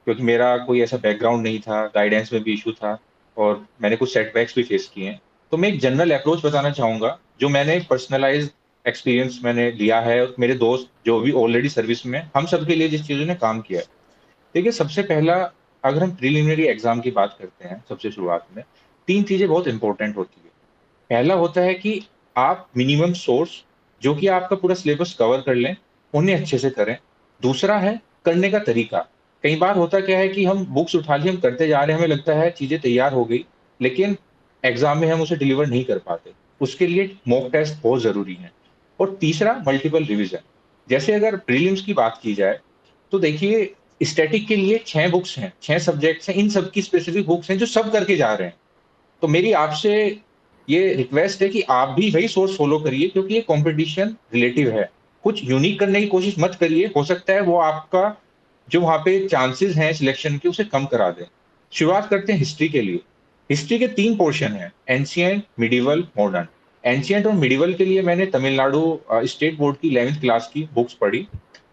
[SPEAKER 2] क्योंकि मेरा कोई ऐसा बैकग्राउंड नहीं था, गाइडेंस में भी इश्यू था और मैंने कुछ सेटबैक्स भी फेस किए हैं। तो मैं एक जनरल अप्रोच बताना चाहूँगा, जो मैंने पर्सनलाइज़्ड एक्सपीरियंस मैंने लिया है और मेरे दोस्त जो भी ऑलरेडी सर्विस में हैं, हम सबके लिए जिस चीज़ों ने काम किया है। देखिए, सबसे पहला, अगर हम प्रिलिमिनरी एग्ज़ाम की बात करते हैं सबसे शुरुआत में, 3 चीज़ें बहुत इम्पोर्टेंट होती हैं। पहला होता है कि आप मिनिमम सोर्स, जो कि आपका पूरा सिलेबस कवर कर लें, उन्हें अच्छे से करें। दूसरा है करने का तरीका। कई बार होता क्या है कि हम बुक्स उठा ली, हम करते जा रहे हैं, हमें लगता है चीज़ें तैयार हो गई, लेकिन एग्ज़ाम में हम उसे डिलीवर नहीं कर पाते। उसके लिए मॉक टेस्ट बहुत ज़रूरी है। और तीसरा मल्टीपल रिवीज़न। जैसे अगर प्रीलिम्स की बात की जाए, तो देखिए, स्टैटिक के लिए 6 बुक्स हैं, 6 सब्जेक्ट्स हैं, इन सब की स्पेसिफिक बुक्स हैं जो सब करके जा रहे हैं। तो मेरी आपसे ये रिक्वेस्ट है कि आप भी वही सोर्स फॉलो करिए, क्योंकि ये कॉम्पिटिशन रिलेटिव है। कुछ यूनिक करने की कोशिश मत करिए, हो सकता है वो आपका जो वहाँ पे चांसेस हैं सिलेक्शन के, उसे कम करा दें। शुरुआत करते हैं हिस्ट्री के लिए। हिस्ट्री के 3 पोर्शन हैं, एंशिएंट, मिडीवल, मॉडर्न। एंशिएंट और मिडीवल के लिए मैंने तमिलनाडु स्टेट बोर्ड की 11th क्लास की बुक्स पढ़ी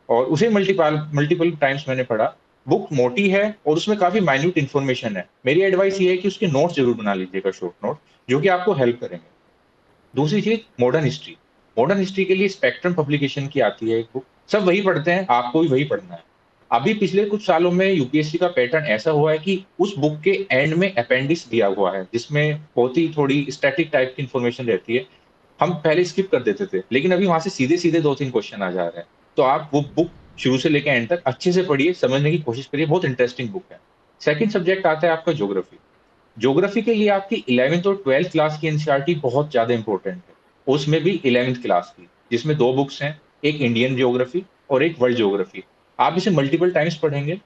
[SPEAKER 2] और उसे मल्टीपल मल्टीपल टाइम्स मैंने पढ़ा। बुक मोटी है और उसमें काफ़ी माइन्यूट इन्फॉर्मेशन है। मेरी एडवाइस ये है कि उसके नोट्स ज़रूर बना लीजिएगा, शॉर्ट नोट, जो कि आपको हेल्प करेंगे। दूसरी चीज़, मॉडर्न हिस्ट्री। मॉडर्न हिस्ट्री के लिए स्पेक्ट्रम पब्लिकेशन की आती है एक बुक, सब वही पढ़ते हैं, आपको भी वही पढ़ना है। अभी पिछले कुछ सालों में यूपीएससी का पैटर्न ऐसा हुआ है कि उस बुक के एंड में अपेंडिक्स दिया हुआ है, जिसमें बहुत ही थोड़ी स्टैटिक टाइप की इन्फॉर्मेशन रहती है। हम पहले स्किप कर देते थे, लेकिन अभी वहाँ से सीधे-सीधे 2-3 क्वेश्चन आ जा रहे हैं। तो आप वो बुक शुरू से लेके एंड तक अच्छे से पढ़िए, समझने की कोशिश करिए, बहुत इंटरेस्टिंग बुक है। सेकंड सब्जेक्ट आता है आपका ज्योग्राफी। ज्योग्राफी के लिए आपकी 11th और 12th क्लास की एनसीईआरटी बहुत ज़्यादा इंपॉर्टेंट है। उसमें भी 11th क्लास की, जिसमें 2 बुक्स हैं, एक इंडियन ज्योग्राफी और एक वर्ल्ड ज्योग्राफी। आप इसे मल्टीपल टाइम्स पढ़ेंगे,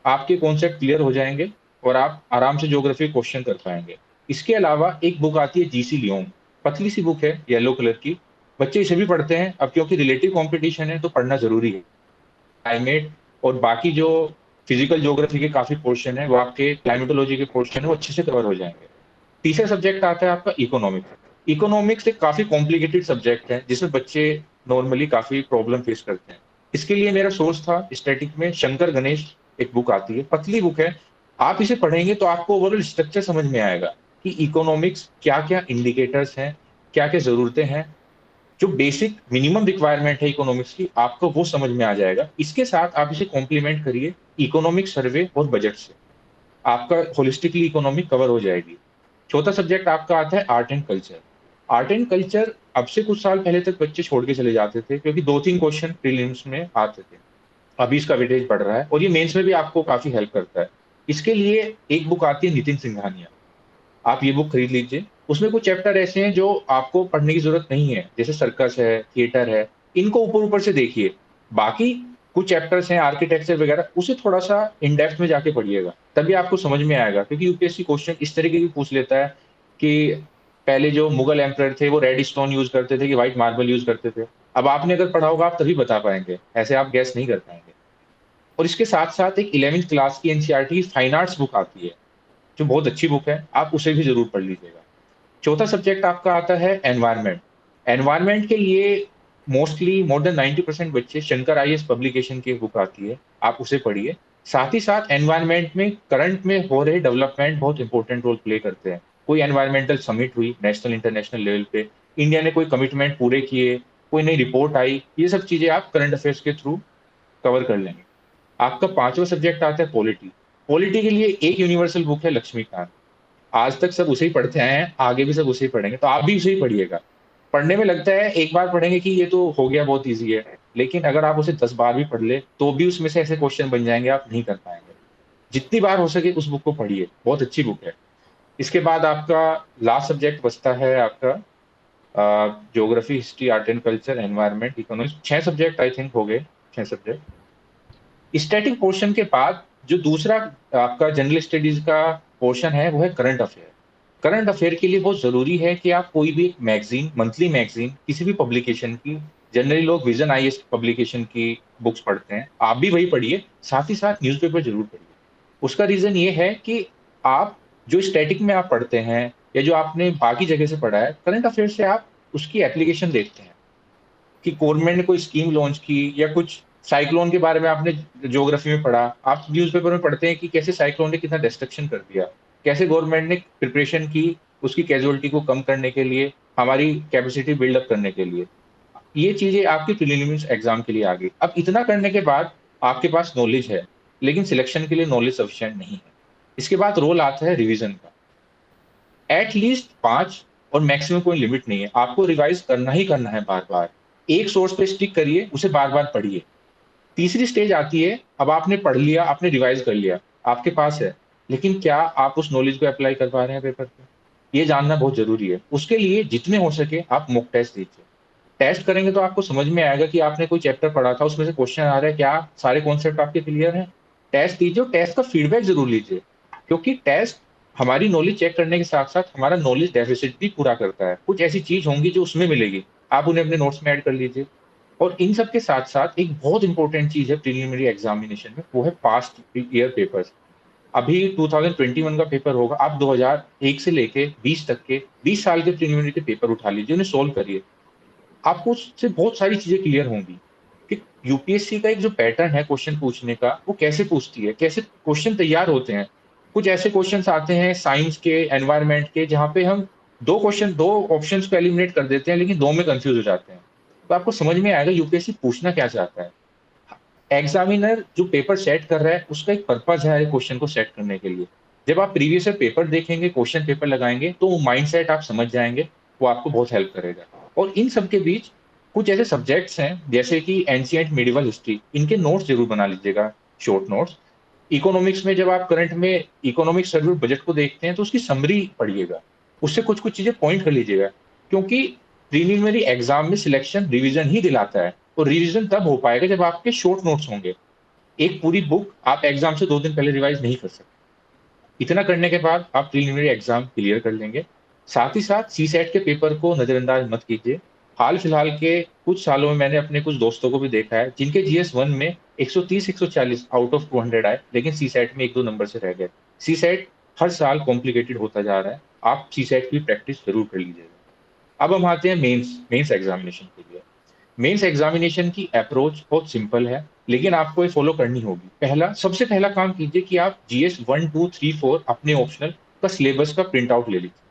[SPEAKER 2] आपके कॉन्सेप्ट क्लियर हो जाएँगे और आप आराम से ज्योग्राफी क्वेश्चन कर पाएँगे। इसके अलावा एक बुक आती है जीसी लियोम, पतली सी बुक है येलो कलर की। बच्चे इसे भी पढ़ते हैं, अब क्योंकि रिलेटिव कॉम्पिटिशन है तो पढ़ना ज़रूरी है। क्लाइमेट और बाकी जो फिजिकल ज्योग्राफी के काफ़ी पोर्शन है, वो आपके क्लाइमेटोलॉजी के पोर्शन है, वो अच्छे से कवर हो जाएँगे। तीसरा सब्जेक्ट आता है आपका इकोनॉमिक्स। इकोनॉमिक्स एक काफ़ी कॉम्प्लिकेटेड सब्जेक्ट है, जिसमें बच्चे नॉर्मली काफ़ी प्रॉब्लम फेस करते हैं। इसके लिए मेरा सोर्स था स्टैटिक में शंकर गणेश, एक बुक आती है, पतली बुक है। आप इसे पढ़ेंगे तो आपको ओवरऑल स्ट्रक्चर समझ में आएगा कि इकोनॉमिक्स क्या-क्या इंडिकेटर्स हैं, क्या-क्या ज़रूरतें हैं। जो बेसिक मिनिमम रिक्वायरमेंट है इकोनॉमिक्स की, आपको वो समझ में आ जाएगा। इसके साथ आप इसे कॉम्प्लीमेंट करिए इकोनॉमिक सर्वे और बजट से। आपका होलिस्टिकली इकोनॉमी कवर हो जाएगी। चौथा सब्जेक्ट आपका आता है art and culture. Art and culture अब से कुछ साल पहले तक बच्चे छोड़ के चले जाते थे, क्योंकि 2-3 क्वेश्चन प्रीलिम्स में आते थे। अभी इसका वेटेज बढ़ रहा है और ये मेंस में भी आपको काफ़ी हेल्प करता है। इसके लिए एक बुक आती है नितिन सिंघानिया, आप ये बुक खरीद लीजिए। उसमें कुछ चैप्टर ऐसे हैं जो आपको पढ़ने की ज़रूरत नहीं है, जैसे सर्कस है, थिएटर है, इनको ऊपर-ऊपर से देखिए। बाकी कुछ चैप्टर्स हैं आर्किटेक्चर वगैरह, उसे थोड़ा-सा इन डेप्थ में जाके पढ़िएगा, तभी आपको समझ में आएगा, क्योंकि यूपीएससी क्वेश्चन इस तरीके के पूछ लेता है कि पहले जो मुगल एम्परर थे वो रेड स्टोन यूज करते थे कि व्हाइट मार्बल यूज करते थे। अब आपने अगर पढ़ा होगा आप तभी बता पाएंगे, ऐसे आप गैस नहीं कर पाएंगे। और इसके साथ साथ एक 11वीं क्लास की एनसीईआरटी फाइन आर्ट्स बुक आती है, जो बहुत अच्छी बुक है, आप उसे भी जरूर पढ़ लीजिएगा। चौथा सब्जेक्ट आपका आता है एनवायरनमेंट। एनवायरनमेंट के लिए मोस्टली मोर देन 90% बच्चे शंकर आईएएस पब्लिकेशन की बुक आती है, आप उसे पढ़िए। साथ ही साथ एनवायरनमेंट में करंट में हो रहे डेवलपमेंट बहुत इंपॉर्टेंट रोल प्ले करते हैं। कोई एनवायरमेंटल समिट हुई नेशनल इंटरनेशनल लेवल पे, इंडिया ने कोई कमिटमेंट पूरे किए, कोई नई रिपोर्ट आई, ये सब चीजें आप करंट अफेयर्स के थ्रू कवर कर लेंगे। आपका पांचवा सब्जेक्ट आता है पॉलिटी। पॉलिटी के लिए एक यूनिवर्सल बुक है लक्ष्मीकांत, आज तक सब उसे ही पढ़ते आए हैं, आगे भी सब उसे ही पढ़ेंगे, तो आप भी उसे ही पढ़िएगा। पढ़ने में लगता है एक बार पढ़ेंगे कि ये तो हो गया, बहुत ईज़ी है, लेकिन अगर आप उसे 10 बार भी पढ़ ले, तो भी उसमें से ऐसे क्वेश्चन बन जाएँगे आप नहीं कर पाएँगे। जितनी बार हो सके उस बुक को पढ़िए, बहुत अच्छी बुक है। इसके बाद आपका लास्ट सब्जेक्ट बचता है आपका geography, history, art and culture, environment, economics, 6 subject I think हो गए, 6 सब्जेक्ट। स्टैटिक पोर्शन के बाद जो दूसरा आपका जनरल स्टडीज का पोर्शन है वो है करंट अफेयर। करंट अफेयर के लिए बहुत जरूरी है कि आप कोई भी एक मैगजीन, मंथली मैगजीन, किसी भी पब्लिकेशन की, जनरली लोग विजन आईएएस पब्लिकेशन की बुक्स पढ़ते हैं, आप भी वही पढ़िए, साथ ही साथ न्यूज़पेपर जरूर पढ़िए। उसका रीजन ये है कि आप जो स्टैटिक में आप पढ़ते हैं या जो आपने बाकी जगह से पढ़ा है, करंट अफेयर से आप उसकी एप्लीकेशन देखते हैं कि गवर्नमेंट ने कोई स्कीम लॉन्च की या कुछ साइक्लोन के बारे में आपने ज्योग्राफी में पढ़ा, आप न्यूज़पेपर में पढ़ते हैं कि कैसे साइक्लोन ने कितना डिस्ट्रक्शन कर दिया, कैसे गवर्नमेंट ने प्रिपरेशन की उसकी कैजुअलिटी को कम करने के लिए, हमारी कैपेसिटी बिल्डअप करने के लिए। ये चीजें आपकी प्रीलिम्स एग्जाम के लिए आ गई। अब इतना करने के बाद आपके पास नॉलेज है, लेकिन सिलेक्शन के लिए नॉलेज सफिशिएंट नहीं है। इसके बाद रोल आता है रिवीजन का। एटलीस्ट 5 और मैक्सिमम कोई लिमिट नहीं है, आपको रिवाइज करना ही करना है बार बार। एक सोर्स पे स्टिक करिए, उसे बार बार पढ़िए। तीसरी स्टेज आती है, अब आपने पढ़ लिया, आपने रिवाइज कर लिया, आपके पास है, लेकिन क्या आप उस नॉलेज को अप्लाई कर पा रहे हैं पेपर पे, ये जानना बहुत जरूरी है। उसके लिए जितने हो सके आप मॉक टेस्ट दीजिए। टेस्ट करेंगे तो आपको समझ में आएगा कि आपने कोई चैप्टर पढ़ा था, उसमें से क्वेश्चन आ रहा है, क्या सारे कॉन्सेप्ट आपके क्लियर हैं। टेस्ट दीजिए और टेस्ट का फीडबैक जरूर लीजिए, क्योंकि टेस्ट हमारी नॉलेज चेक करने के साथ साथ हमारा नॉलेज डेफिसिट भी पूरा करता है। कुछ ऐसी चीज होंगी जो उसमें मिलेगी, आप उन्हें अपने नोट्स में ऐड कर लीजिए। और इन सब के साथ साथ एक बहुत इंपॉर्टेंट चीज है प्रीलिमिनरी एग्जामिनेशन में, वो है पास्ट ईयर पेपर्स। अभी 2021 का पेपर होगा, आप 2001 से लेके 20 तक के 20 साल के प्रीलिमिनरी के पेपर उठा लीजिए, उन्हें सोल्व करिए। आपको उससे बहुत सारी चीजें क्लियर होंगी कि यूपीएससी का एक जो पैटर्न है क्वेश्चन पूछने का, वो कैसे पूछती है, कैसे क्वेश्चन तैयार होते हैं। कुछ ऐसे क्वेश्चंस आते हैं साइंस के, एनवायरनमेंट के, जहां पे हम दो ऑप्शंस को एलिमिनेट कर देते हैं, लेकिन दो में कंफ्यूज हो जाते हैं। तो आपको समझ में आएगा यूपीएससी पूछना क्या चाहता है। एग्जामिनर जो पेपर सेट कर रहा है उसका एक पर्पज है क्वेश्चन को सेट करने के लिए। जब आप प्रीवियस ईयर पेपर देखेंगे, क्वेश्चन पेपर लगाएंगे, तो वो माइंडसेट आप समझ जाएंगे, वो आपको बहुत हेल्प करेगा। और इन सब के बीच कुछ ऐसे सब्जेक्ट्स हैं जैसे कि एंशिएंट मिडिवल हिस्ट्री, इनके नोट्स जरूर बना लीजिएगा, शॉर्ट नोट्स। इकोनॉमिक्स में जब आप करंट में इकोनॉमिक सर्वे बजट को देखते हैं तो उसकी समरी पढ़िएगा, उससे कुछ कुछ चीजें पॉइंट कर लीजिएगा, क्योंकि प्रीलिमिनरी एग्जाम में सिलेक्शन रिवीजन ही दिलाता है। और रिवीजन तब हो पाएगा जब आपके शॉर्ट नोट्स होंगे। एक पूरी बुक आप एग्जाम से 2 दिन पहले रिवाइज नहीं कर सकते। इतना करने के बाद आप प्रीलिमिनरी एग्जाम क्लियर कर लेंगे। साथ ही साथ सीसेट के पेपर को नजरअंदाज मत कीजिए। हाल फिलहाल के कुछ सालों में मैंने अपने कुछ दोस्तों को भी देखा है जिनके जीएस 1 में 130 140 आउट ऑफ 200 आए, लेकिन सीसेट में 1-2 नंबर से रह गए। सीसेट हर साल कॉम्प्लिकेटेड होता जा रहा है, आप सीसेट की प्रैक्टिस जरूर कर लीजिएगा। अब हम आते हैं मेंस मेंस एग्जामिनेशन के लिए। मेंस एग्जामिनेशन की अप्रोच बहुत सिंपल है, लेकिन आपको ये फॉलो करनी होगी। सबसे पहला काम कीजिए कि आप जीएस 1, 2, 3, 4 अपने ऑप्शनल का सिलेबस का प्रिंट आउट ले लीजिए,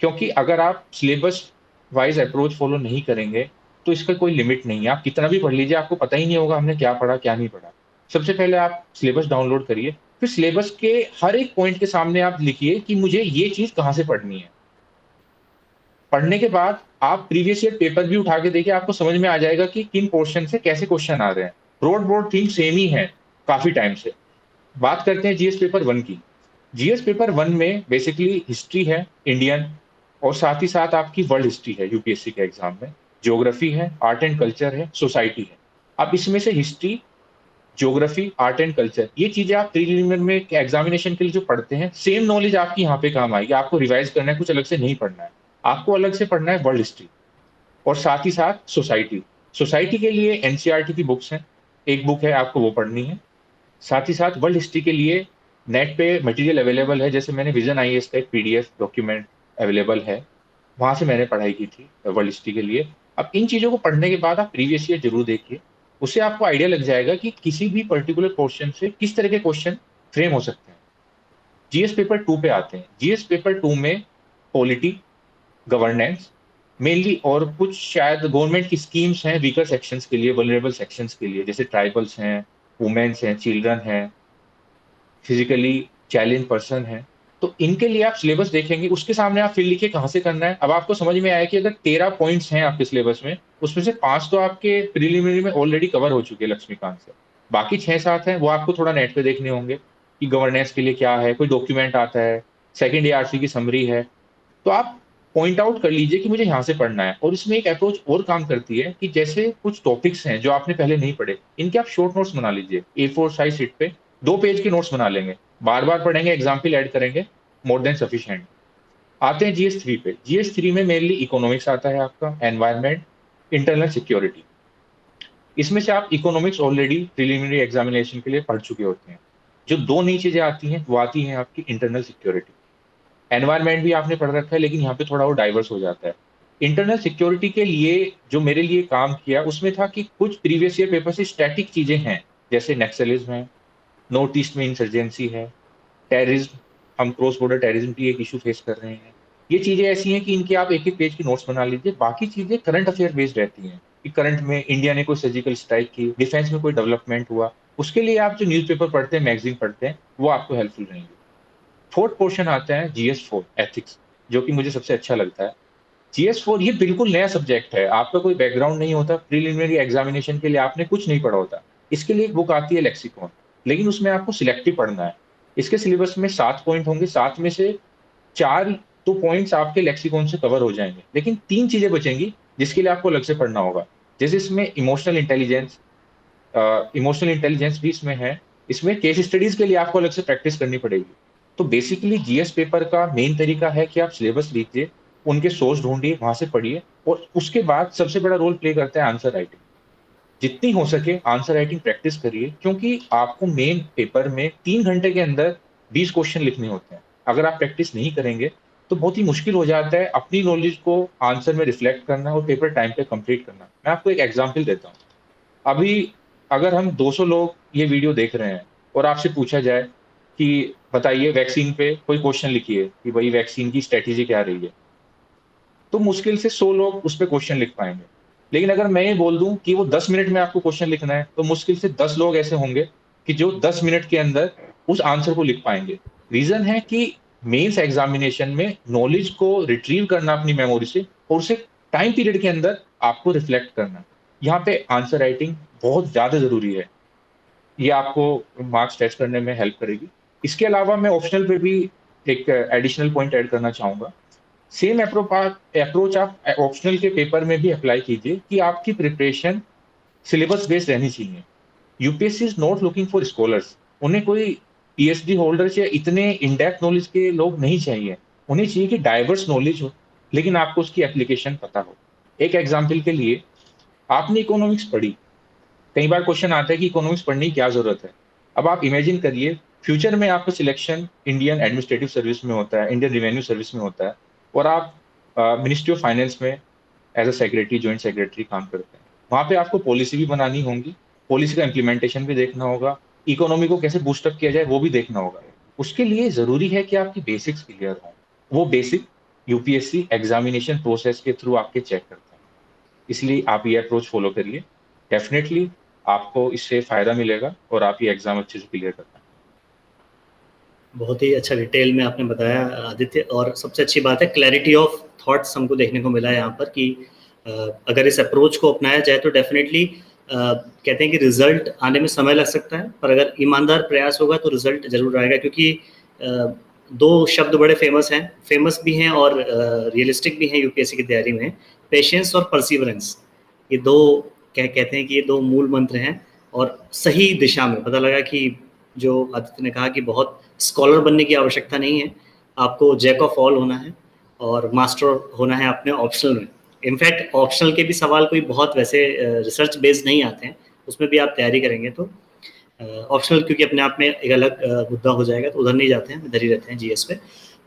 [SPEAKER 2] क्योंकि अगर आप सिलेबस वाइज अप्रोच फॉलो नहीं करेंगे तो इसका कोई लिमिट नहीं है। आप कितना भी पढ़ लीजिए, आपको पता ही नहीं होगा हमने क्या पढ़ा क्या नहीं पढ़ा। सबसे पहले आप सिलेबस डाउनलोड करिए, फिर सिलेबस के हर एक पॉइंट के सामने आप लिखिए कि मुझे ये चीज कहाँ से पढ़नी है। पढ़ने के बाद आप प्रीवियस ईयर पेपर भी उठा के देखिए, आपको समझ में आ जाएगा कि किन पोर्शन से कैसे क्वेश्चन आ रहे हैं। ब्रॉड ब्रॉड थीम सेम ही है काफी टाइम से। बात करते हैं जीएस पेपर 1 की। जीएस पेपर 1 में बेसिकली हिस्ट्री है इंडियन, और साथ ही साथ आपकी वर्ल्ड हिस्ट्री है यूपीएससी के एग्जाम में, ज्योग्राफी है, आर्ट एंड कल्चर है, सोसाइटी है। अब इसमें से history geography, art and culture, ये चीजें आप प्रीलिमिनरी में एग्जामिनेशन के लिए जो पढ़ते हैं, सेम नॉलेज आपकी यहाँ पे काम आएगी। आपको रिवाइज करना है, कुछ अलग से नहीं पढ़ना है। आपको अलग से पढ़ना है वर्ल्ड हिस्ट्री और साथ ही साथ सोसाइटी। सोसाइटी के लिए एनसीईआरटी की बुक्स हैं, एक बुक है, आपको वो पढ़नी है। साथ ही साथ वर्ल्ड हिस्ट्री के लिए नेट पे मटेरियल अवेलेबल है, जैसे मैंने विजन आईएएस का एक पीडीएफ डॉक्यूमेंट अवेलेबल है, वहां से मैंने पढ़ाई की थी वर्ल्ड हिस्ट्री के लिए। अब इन चीजों को पढ़ने के बाद आप प्रीवियस ईयर जरूर देखिए, उससे आपको आइडिया लग जाएगा कि किसी भी पर्टिकुलर क्वेश्चन से किस तरह के क्वेश्चन फ्रेम हो सकते हैं। जीएस पेपर 2 पे आते हैं। जीएस पेपर 2 में पॉलिटी, गवर्नेंस मेनली, और कुछ शायद गवर्नमेंट की स्कीम्स हैं वीकर सेक्शंस के लिए, वल्नरेबल सेक्शंस के लिए, जैसे ट्राइबल्स हैं, वुमेन्स हैं, चिल्ड्रन हैं, फिजिकली चैलेंज पर्सन है। तो इनके लिए आप सिलेबस देखेंगे, उसके सामने आप फिर लिखिए कहाँ से करना है। अब आपको समझ में आया कि अगर 13 पॉइंट्स हैं आपके सिलेबस में, उसमें से 5 तो आपके प्रीलिमिनरी में ऑलरेडी कवर हो चुके हैं लक्ष्मीकांत से, बाकी 6-7 हैं वो आपको थोड़ा नेट पे देखने होंगे कि गवर्नेंस के लिए क्या है, कोई डॉक्यूमेंट आता है, सेकेंड एआरसी की समरी है, तो आप पॉइंट आउट कर लीजिए कि मुझे यहाँ से पढ़ना है। और इसमें एक अप्रोच और काम करती है कि जैसे कुछ टॉपिक्स हैं जो आपने पहले नहीं पढ़े, इनके आप शॉर्ट नोट्स बना लीजिए। A4 साइज शीट पे 2 पेज के नोट्स बना लेंगे, बार बार पढ़ेंगे, एग्जाम्पल ऐड करेंगे, मोर देन सफिशिएंट। आते हैं जीएस 3 पे। जीएस 3 में मेनली इकोनॉमिक्स आता है आपका, एनवायरमेंट, इंटरनल सिक्योरिटी। इसमें से आप इकोनॉमिक्स ऑलरेडी प्रिलिमिनरी एग्जामिनेशन के लिए पढ़ चुके होते हैं। जो 2 नई चीजें आती हैं वो आती हैं आपकी इंटरनल सिक्योरिटी। एनवायरमेंट भी आपने पढ़ रखा है, लेकिन यहाँ पे थोड़ा वो डाइवर्स हो जाता है। इंटरनल सिक्योरिटी के लिए जो मेरे लिए काम किया उसमें था कि कुछ प्रीवियस ईयर पेपर से स्टैटिक चीजें हैं, जैसे नक्सलिज्म है, नॉर्थ ईस्ट में इंसर्जेंसी है, टेररिज्म, हम क्रॉस बॉर्डर टेररिज्म की एक इशू फेस कर रहे हैं। ये चीजें ऐसी हैं कि इनके आप एक एक पेज की नोट्स बना लीजिए। बाकी चीजें करंट अफेयर बेस्ड रहती हैं कि करंट में इंडिया ने कोई सर्जिकल स्ट्राइक की, डिफेंस में कोई डेवलपमेंट हुआ, उसके लिए आप जो न्यूज़पेपर पढ़ते हैं, मैगजीन पढ़ते हैं, वो आपको हेल्पफुल रहेंगे। फोर्थ पोर्शन आता है जीएस 4 एथिक्स, जो कि मुझे सबसे अच्छा लगता है। जीएस 4 ये बिल्कुल नया सब्जेक्ट है, आपका कोई बैकग्राउंड नहीं होता, प्रीलिमिनरी एग्जामिनेशन के लिए आपने कुछ नहीं पढ़ा होता। इसके लिए एक बुक आती है लेक्सिकॉन, लेकिन उसमें आपको सिलेक्टिव पढ़ना है। इसके सिलेबस में 7 पॉइंट होंगे, 7 में से 4 तो पॉइंट्स आपके लेक्सिकॉन से कवर हो जाएंगे, लेकिन 3 चीजें बचेंगी जिसके लिए आपको अलग से पढ़ना होगा। जैसे इसमें इमोशनल इंटेलिजेंस भी इसमें है, इसमें केस स्टडीज के लिए आपको अलग से प्रैक्टिस करनी पड़ेगी। तो बेसिकली जीएस पेपर का मेन तरीका है कि आप सिलेबस लीजिए, उनके सोर्स ढूंढिए, वहां से पढ़िए, और उसके बाद सबसे बड़ा रोल प्ले करता है आंसर राइटिंग। जितनी हो सके आंसर राइटिंग प्रैक्टिस करिए, क्योंकि आपको मेन पेपर में 3 घंटे के अंदर 20 क्वेश्चन लिखने होते हैं। अगर आप प्रैक्टिस नहीं करेंगे तो बहुत ही मुश्किल हो जाता है अपनी नॉलेज को आंसर में रिफ्लेक्ट करना और पेपर टाइम पे कंप्लीट करना। मैं आपको एक एग्जांपल देता हूँ। अभी अगर हम 200 लोग ये वीडियो देख रहे हैं और आपसे पूछा जाए कि बताइए वैक्सीन पे कोई क्वेश्चन लिखिए कि भाई वैक्सीन की स्ट्रेटेजी क्या रही है, तो मुश्किल से 100 लोग उस पे क्वेश्चन लिख पाएंगे। लेकिन अगर मैं ये बोल दूं कि वो 10 मिनट में आपको क्वेश्चन लिखना है, तो मुश्किल से 10 लोग ऐसे होंगे कि जो 10 मिनट के अंदर उस आंसर को लिख पाएंगे। रीजन है कि मेंस एग्जामिनेशन में नॉलेज को रिट्रीव करना अपनी मेमोरी से और उसे टाइम पीरियड के अंदर आपको रिफ्लेक्ट करना, यहाँ पे आंसर राइटिंग बहुत ज्यादा जरूरी है। ये आपको मार्क्स टेस्ट करने में हेल्प करेगी। इसके अलावा मैं ऑप्शनल पे भी एक एडिशनल पॉइंट ऐड करना चाहूंगा। सेम अप्रोच आप ऑप्शनल के पेपर में भी अप्लाई कीजिए कि आपकी प्रिपरेशन सिलेबस बेस्ड रहनी चाहिए। UPSC is not looking for scholars, उन्हें कोई पीएचडी होल्डर्स या इतने इनडेप्थ नॉलेज के लोग नहीं चाहिए। उन्हें चाहिए कि डाइवर्स नॉलेज हो, लेकिन आपको उसकी एप्लीकेशन पता हो। एक एग्जाम्पल के लिए, आपने इकोनॉमिक्स पढ़ी, कई बार क्वेश्चन आता है कि इकोनॉमिक्स पढ़ने की क्या जरूरत है। अब आप इमेजिन करिए फ्यूचर में आपका सिलेक्शन इंडियन एडमिनिस्ट्रेटिव सर्विस में होता है, इंडियन रेवेन्यू सर्विस में होता है, और आप मिनिस्ट्री ऑफ फाइनेंस में as a secretary, joint secretary काम करते हैं। वहां पे आपको पॉलिसी भी बनानी होगी, पॉलिसी का इम्प्लीमेंटेशन भी देखना होगा, इकोनॉमी को कैसे बूस्टअप किया जाए वो भी देखना होगा। उसके लिए जरूरी है कि आपकी बेसिक्स क्लियर हो। वो बेसिक यूपीएससी एग्जामिनेशन प्रोसेस के थ्रू आपके चेक करते हैं, इसलिए आप ये अप्रोच फॉलो करिए। डेफिनेटली आपको इससे फायदा मिलेगा और आप ये एग्जाम अच्छे से क्लियर कर पाएंगे।
[SPEAKER 1] बहुत ही अच्छा डिटेल में आपने बताया आदित्य, और सबसे अच्छी बात है क्लैरिटी ऑफ थॉट्स हमको देखने को मिला है यहाँ पर कि अगर इस अप्रोच को अपनाया जाए तो डेफिनेटली कहते हैं कि रिजल्ट आने में समय लग सकता है, पर अगर ईमानदार प्रयास होगा तो रिजल्ट जरूर आएगा। क्योंकि दो शब्द बड़े फेमस भी हैं और रियलिस्टिक भी हैं यूपीएससी की तैयारी में, पेशेंस और परसिवरेंस। ये दो कहते हैं कि ये दो मूल मंत्र हैं और सही दिशा में पता लगा कि जो आदित्य ने कहा कि बहुत स्कॉलर बनने की आवश्यकता नहीं है, आपको जैक ऑफ ऑल होना है और मास्टर होना है अपने ऑप्शनल में। इनफैक्ट ऑप्शनल के भी सवाल कोई बहुत वैसे रिसर्च बेस्ड नहीं आते हैं, उसमें भी आप तैयारी करेंगे तो ऑप्शनल क्योंकि अपने आप में एक अलग मुद्दा हो जाएगा, तो उधर नहीं जाते हैं, इधर ही रहते हैं जीएस पे।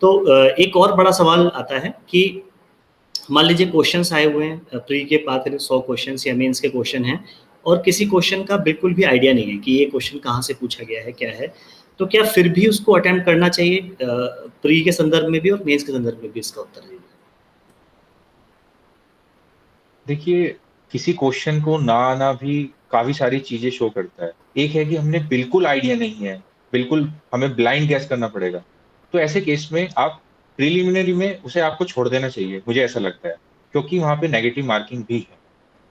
[SPEAKER 1] तो एक और बड़ा सवाल आता है कि मान लीजिए क्वेश्चंस आए हुए हैं, प्री के बात करें 100 क्वेश्चंस या मेंस के क्वेश्चन हैं और किसी क्वेश्चन का बिल्कुल भी आइडिया नहीं है कि ये क्वेश्चन कहाँ से पूछा गया है, क्या है, तो क्या फिर भी उसको अटेम्प्ट करना चाहिए प्री के संदर्भ में भी और मेंस के संदर्भ में भी? इसका उत्तर दीजिए।
[SPEAKER 2] देखिए, किसी क्वेश्चन को ना आना भी काफ़ी सारी चीज़ें शो करता है। एक है कि हमने बिल्कुल आइडिया नहीं है, बिल्कुल हमें ब्लाइंड गेस करना पड़ेगा। तो ऐसे केस में आप प्रिलिमिनरी में उसे आपको छोड़ देना चाहिए, मुझे ऐसा लगता है, क्योंकि वहाँ पे नेगेटिव मार्किंग भी है।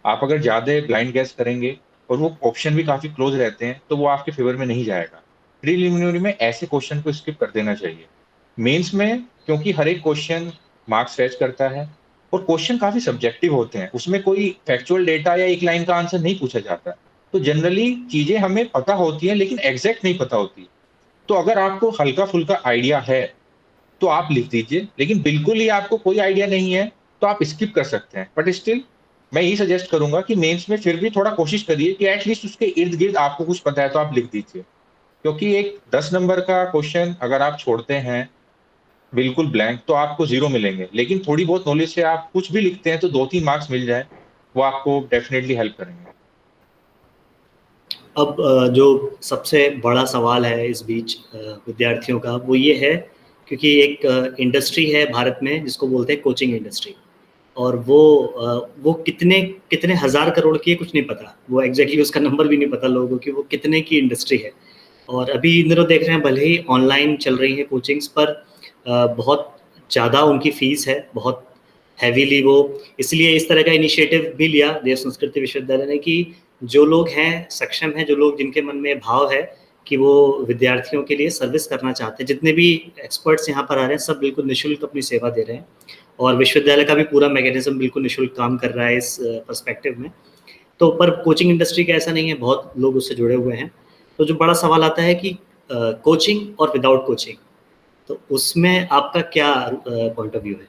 [SPEAKER 2] आप अगर ज़्यादा ब्लाइंड गेस करेंगे और वो ऑप्शन भी काफ़ी क्लोज़ रहते हैं, तो वो आपके फ़ेवर में नहीं जाएगा। प्रिलिमिनरी में ऐसे क्वेश्चन को स्किप कर देना चाहिए। मेंस में क्योंकि हर एक क्वेश्चन मार्क्स फेच करता है और क्वेश्चन काफ़ी सब्जेक्टिव होते हैं, उसमें कोई फैक्चुअल डेटा या एक लाइन का आंसर नहीं पूछा जाता। तो जनरली चीज़ें हमें पता होती हैं, लेकिन एग्ज़ैक्ट नहीं पता होती। तो अगर आपको हल्का-फुल्का आइडिया है, तो आप लिख दीजिए, लेकिन बिल्कुल ही आपको कोई आइडिया नहीं है, तो आप स्किप कर सकते हैं। बट स्टिल मैं यही सजेस्ट करूँगा कि मेंस में फिर भी थोड़ा कोशिश करिए कि एट लीस्ट उसके इर्द-गिर्द आपको कुछ पता है तो आप लिख दीजिए। क्योंकि एक 10 नंबर का क्वेश्चन अगर आप छोड़ते हैं बिल्कुल ब्लैंक तो आपको 0 मिलेंगे। लेकिन थोड़ी बहुत नॉलेज से आप कुछ भी लिखते हैं तो 2-3 मार्क्स मिल जाएँ, वो आपको डेफिनिटली हेल्प करेंगे।
[SPEAKER 1] अब जो सबसे बड़ा सवाल है इस बीच विद्यार्थियों का वो ये है, क्योंकि एक इंडस्ट्री है भारत में जिसको बोलते हैं कोचिंग इंडस्ट्री, और वो कितने कितने हज़ार करोड़ की है कुछ नहीं पता, वो एग्जैक्टली उसका नंबर भी नहीं पता लोगों को कि वो कितने की इंडस्ट्री है। और अभी इन दिनों देख रहे हैं भले ही ऑनलाइन चल रही है कोचिंग्स, पर बहुत ज़्यादा उनकी फ़ीस है, बहुत हैवीली वो, इसलिए इस तरह का इनिशिएटिव भी लिया देव संस्कृति विश्वविद्यालय ने कि जो लोग हैं सक्षम हैं, जो लोग जिनके मन में भाव है कि वो विद्यार्थियों के लिए सर्विस करना चाहते हैं, जितने भी एक्सपर्ट्स यहाँ पर आ रहे हैं सब बिल्कुल निःशुल्क अपनी सेवा दे रहे हैं, और विश्वविद्यालय का भी पूरा मैकेनिज्म बिल्कुल निःशुल्क काम कर रहा है इस पर्सपेक्टिव में। तो पर कोचिंग इंडस्ट्री का ऐसा नहीं है, बहुत लोग उससे जुड़े हुए हैं। तो जो बड़ा सवाल आता है कि कोचिंग और विदाउट कोचिंग, तो उसमें आपका क्या पॉइंट ऑफ व्यू है?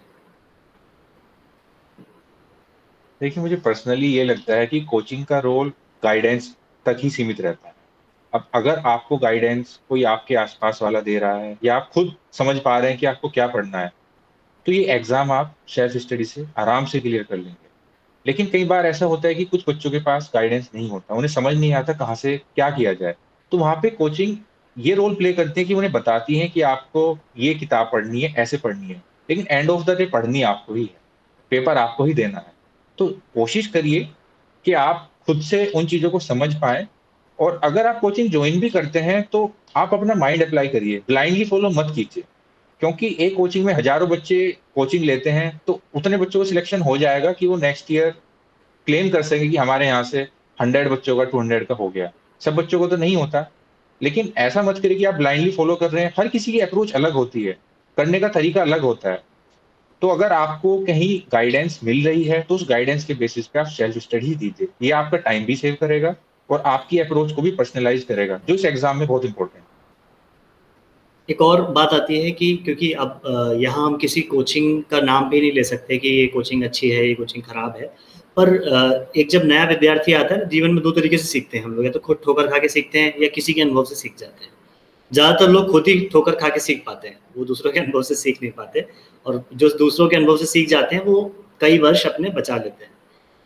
[SPEAKER 2] देखिए, मुझे पर्सनली ये लगता है कि कोचिंग का रोल गाइडेंस तक ही सीमित रहता है। अब अगर आपको गाइडेंस कोई आपके आस-पास वाला दे रहा है या आप खुद समझ पा रहे हैं कि आपको क्या पढ़ना है, तो ये एग्ज़ाम आप सेल्फ स्टडी से आराम से क्लियर कर लेंगे। लेकिन कई बार ऐसा होता है कि कुछ बच्चों के पास गाइडेंस नहीं होता, उन्हें समझ नहीं आता कहाँ से क्या किया जाए। तो वहाँ पे कोचिंग ये रोल प्ले करती है कि उन्हें बताती है कि आपको ये किताब पढ़नी है, ऐसे पढ़नी है। लेकिन एंड ऑफ द डे पढ़नी आपको ही है, पेपर आपको ही देना है। तो कोशिश करिए कि आप खुद से उन चीज़ों को समझ पाएँ और अगर आप कोचिंग जॉइन भी करते हैं, तो आप अपना माइंड अप्लाई करिए, ब्लाइंडली फॉलो मत कीजिए। क्योंकि एक कोचिंग में हज़ारों बच्चे कोचिंग लेते हैं, तो उतने बच्चों का सिलेक्शन हो जाएगा कि वो नेक्स्ट ईयर क्लेम कर सकें कि हमारे यहाँ से 100 बच्चों का 200 का हो गया। सब बच्चों को तो नहीं होता। लेकिन ऐसा मत करिए कि आप ब्लाइंडली फॉलो कर रहे हैं, हर किसी की अप्रोच अलग होती है, करने का तरीका अलग होता है। तो अगर आपको कहीं गाइडेंस मिल रही है, तो उस गाइडेंस के बेसिस पे आप सेल्फ स्टडी कीजिए। ये आपका टाइम भी सेव करेगा और आपकी अप्रोच को भी पर्सनलाइज़ करेगा, जो इस एग्ज़ाम में बहुत इम्पोर्टेंट है।
[SPEAKER 1] एक और बात आती है कि क्योंकि अब यहाँ हम किसी कोचिंग का नाम भी नहीं ले सकते कि ये कोचिंग अच्छी है, ये कोचिंग खराब है। पर एक जब नया विद्यार्थी आता है, जीवन में 2 तरीके से सीखते हैं हम लोग, या तो खुद ठोकर खा के सीखते हैं या किसी के अनुभव से सीख जाते हैं। ज़्यादातर लोग खुद ही ठोकर खा के सीख पाते हैं, वो दूसरों के अनुभव से सीख नहीं पाते, और जो दूसरों के अनुभव से सीख जाते हैं, वो कई वर्ष अपने बचा लेते हैं।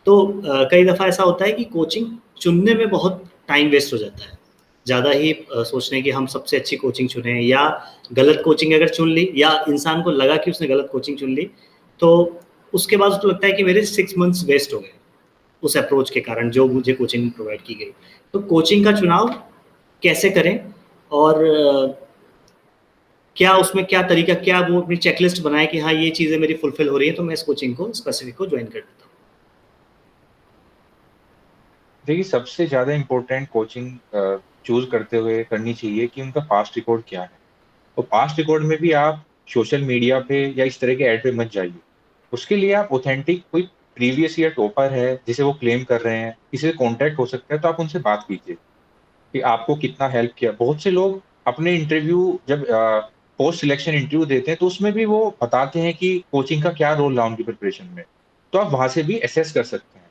[SPEAKER 1] तो कई दफ़ा ऐसा होता है कि कोचिंग चुनने में बहुत टाइम वेस्ट हो जाता है। ज़्यादा ही सोचने कि हम सबसे अच्छी कोचिंग चुनें, या गलत कोचिंग अगर चुन ली या इंसान को लगा कि उसने गलत कोचिंग चुन ली, तो उसके बाद उसको लगता है कि मेरे 6 मंथ्स वेस्ट हो गए, उस अप्रोच के कारण जो मुझे कोचिंग प्रोवाइड की गई। तो कोचिंग का चुनाव कैसे करें, और क्या उसमें क्या तरीका, क्या वो अपनी चेकलिस्ट बनाएँ कि हाँ, ये चीज़ें मेरी फुलफ़िल हो रही हैं, तो मैं इस कोचिंग को स्पेसिफ़िक को जॉइन कर देता हूँ?
[SPEAKER 2] देखिए, सबसे ज़्यादा इम्पोर्टेंट कोचिंग चूज़ करते हुए करनी चाहिए कि उनका पास्ट रिकॉर्ड क्या है। और पास्ट रिकॉर्ड में भी आप सोशल मीडिया पे या इस तरह के ऐड पे मत जाइए। उसके लिए आप ऑथेंटिक कोई प्रीवियस ईयर टॉपर है, जिसे वो क्लेम कर रहे हैं, किसी से कॉन्टैक्ट हो सकता है, तो आप उनसे बात कीजिए। कि आपको कितना हेल्प किया। बहुत से लोग अपने इंटरव्यू जब पोस्ट सिलेक्शन इंटरव्यू देते हैं तो उसमें भी वो बताते हैं कि कोचिंग का क्या रोल रहा उनकी प्रिपरेशन में। तो आप वहाँ से भी असेस कर सकते हैं।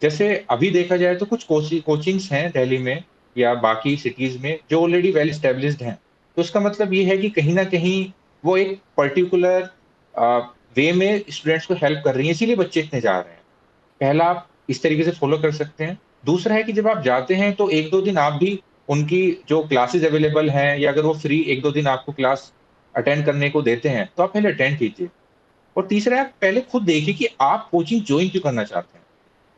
[SPEAKER 2] जैसे अभी देखा जाए तो कुछ कोचिंग्स हैं दिल्ली में या बाकी सिटीज़ में जो ऑलरेडी वेल एस्टेब्लिश्ड हैं। तो उसका मतलब ये है कि कहीं न कहीं वो एक पर्टिकुलर वे में स्टूडेंट्स को हेल्प कर रही हैं, इसीलिए बच्चे इतने जा रहे हैं। पहला आप इस तरीके से फ़ॉलो कर सकते हैं। दूसरा है कि जब आप जाते हैं तो 1-2 दिन आप भी उनकी जो क्लासेस अवेलेबल हैं या अगर वो फ्री 1-2 दिन आपको क्लास अटेंड करने को देते हैं, तो आप पहले अटेंड कीजिए। और तीसरा है आप पहले खुद देखिए कि आप कोचिंग जॉइन क्यों करना चाहते हैं।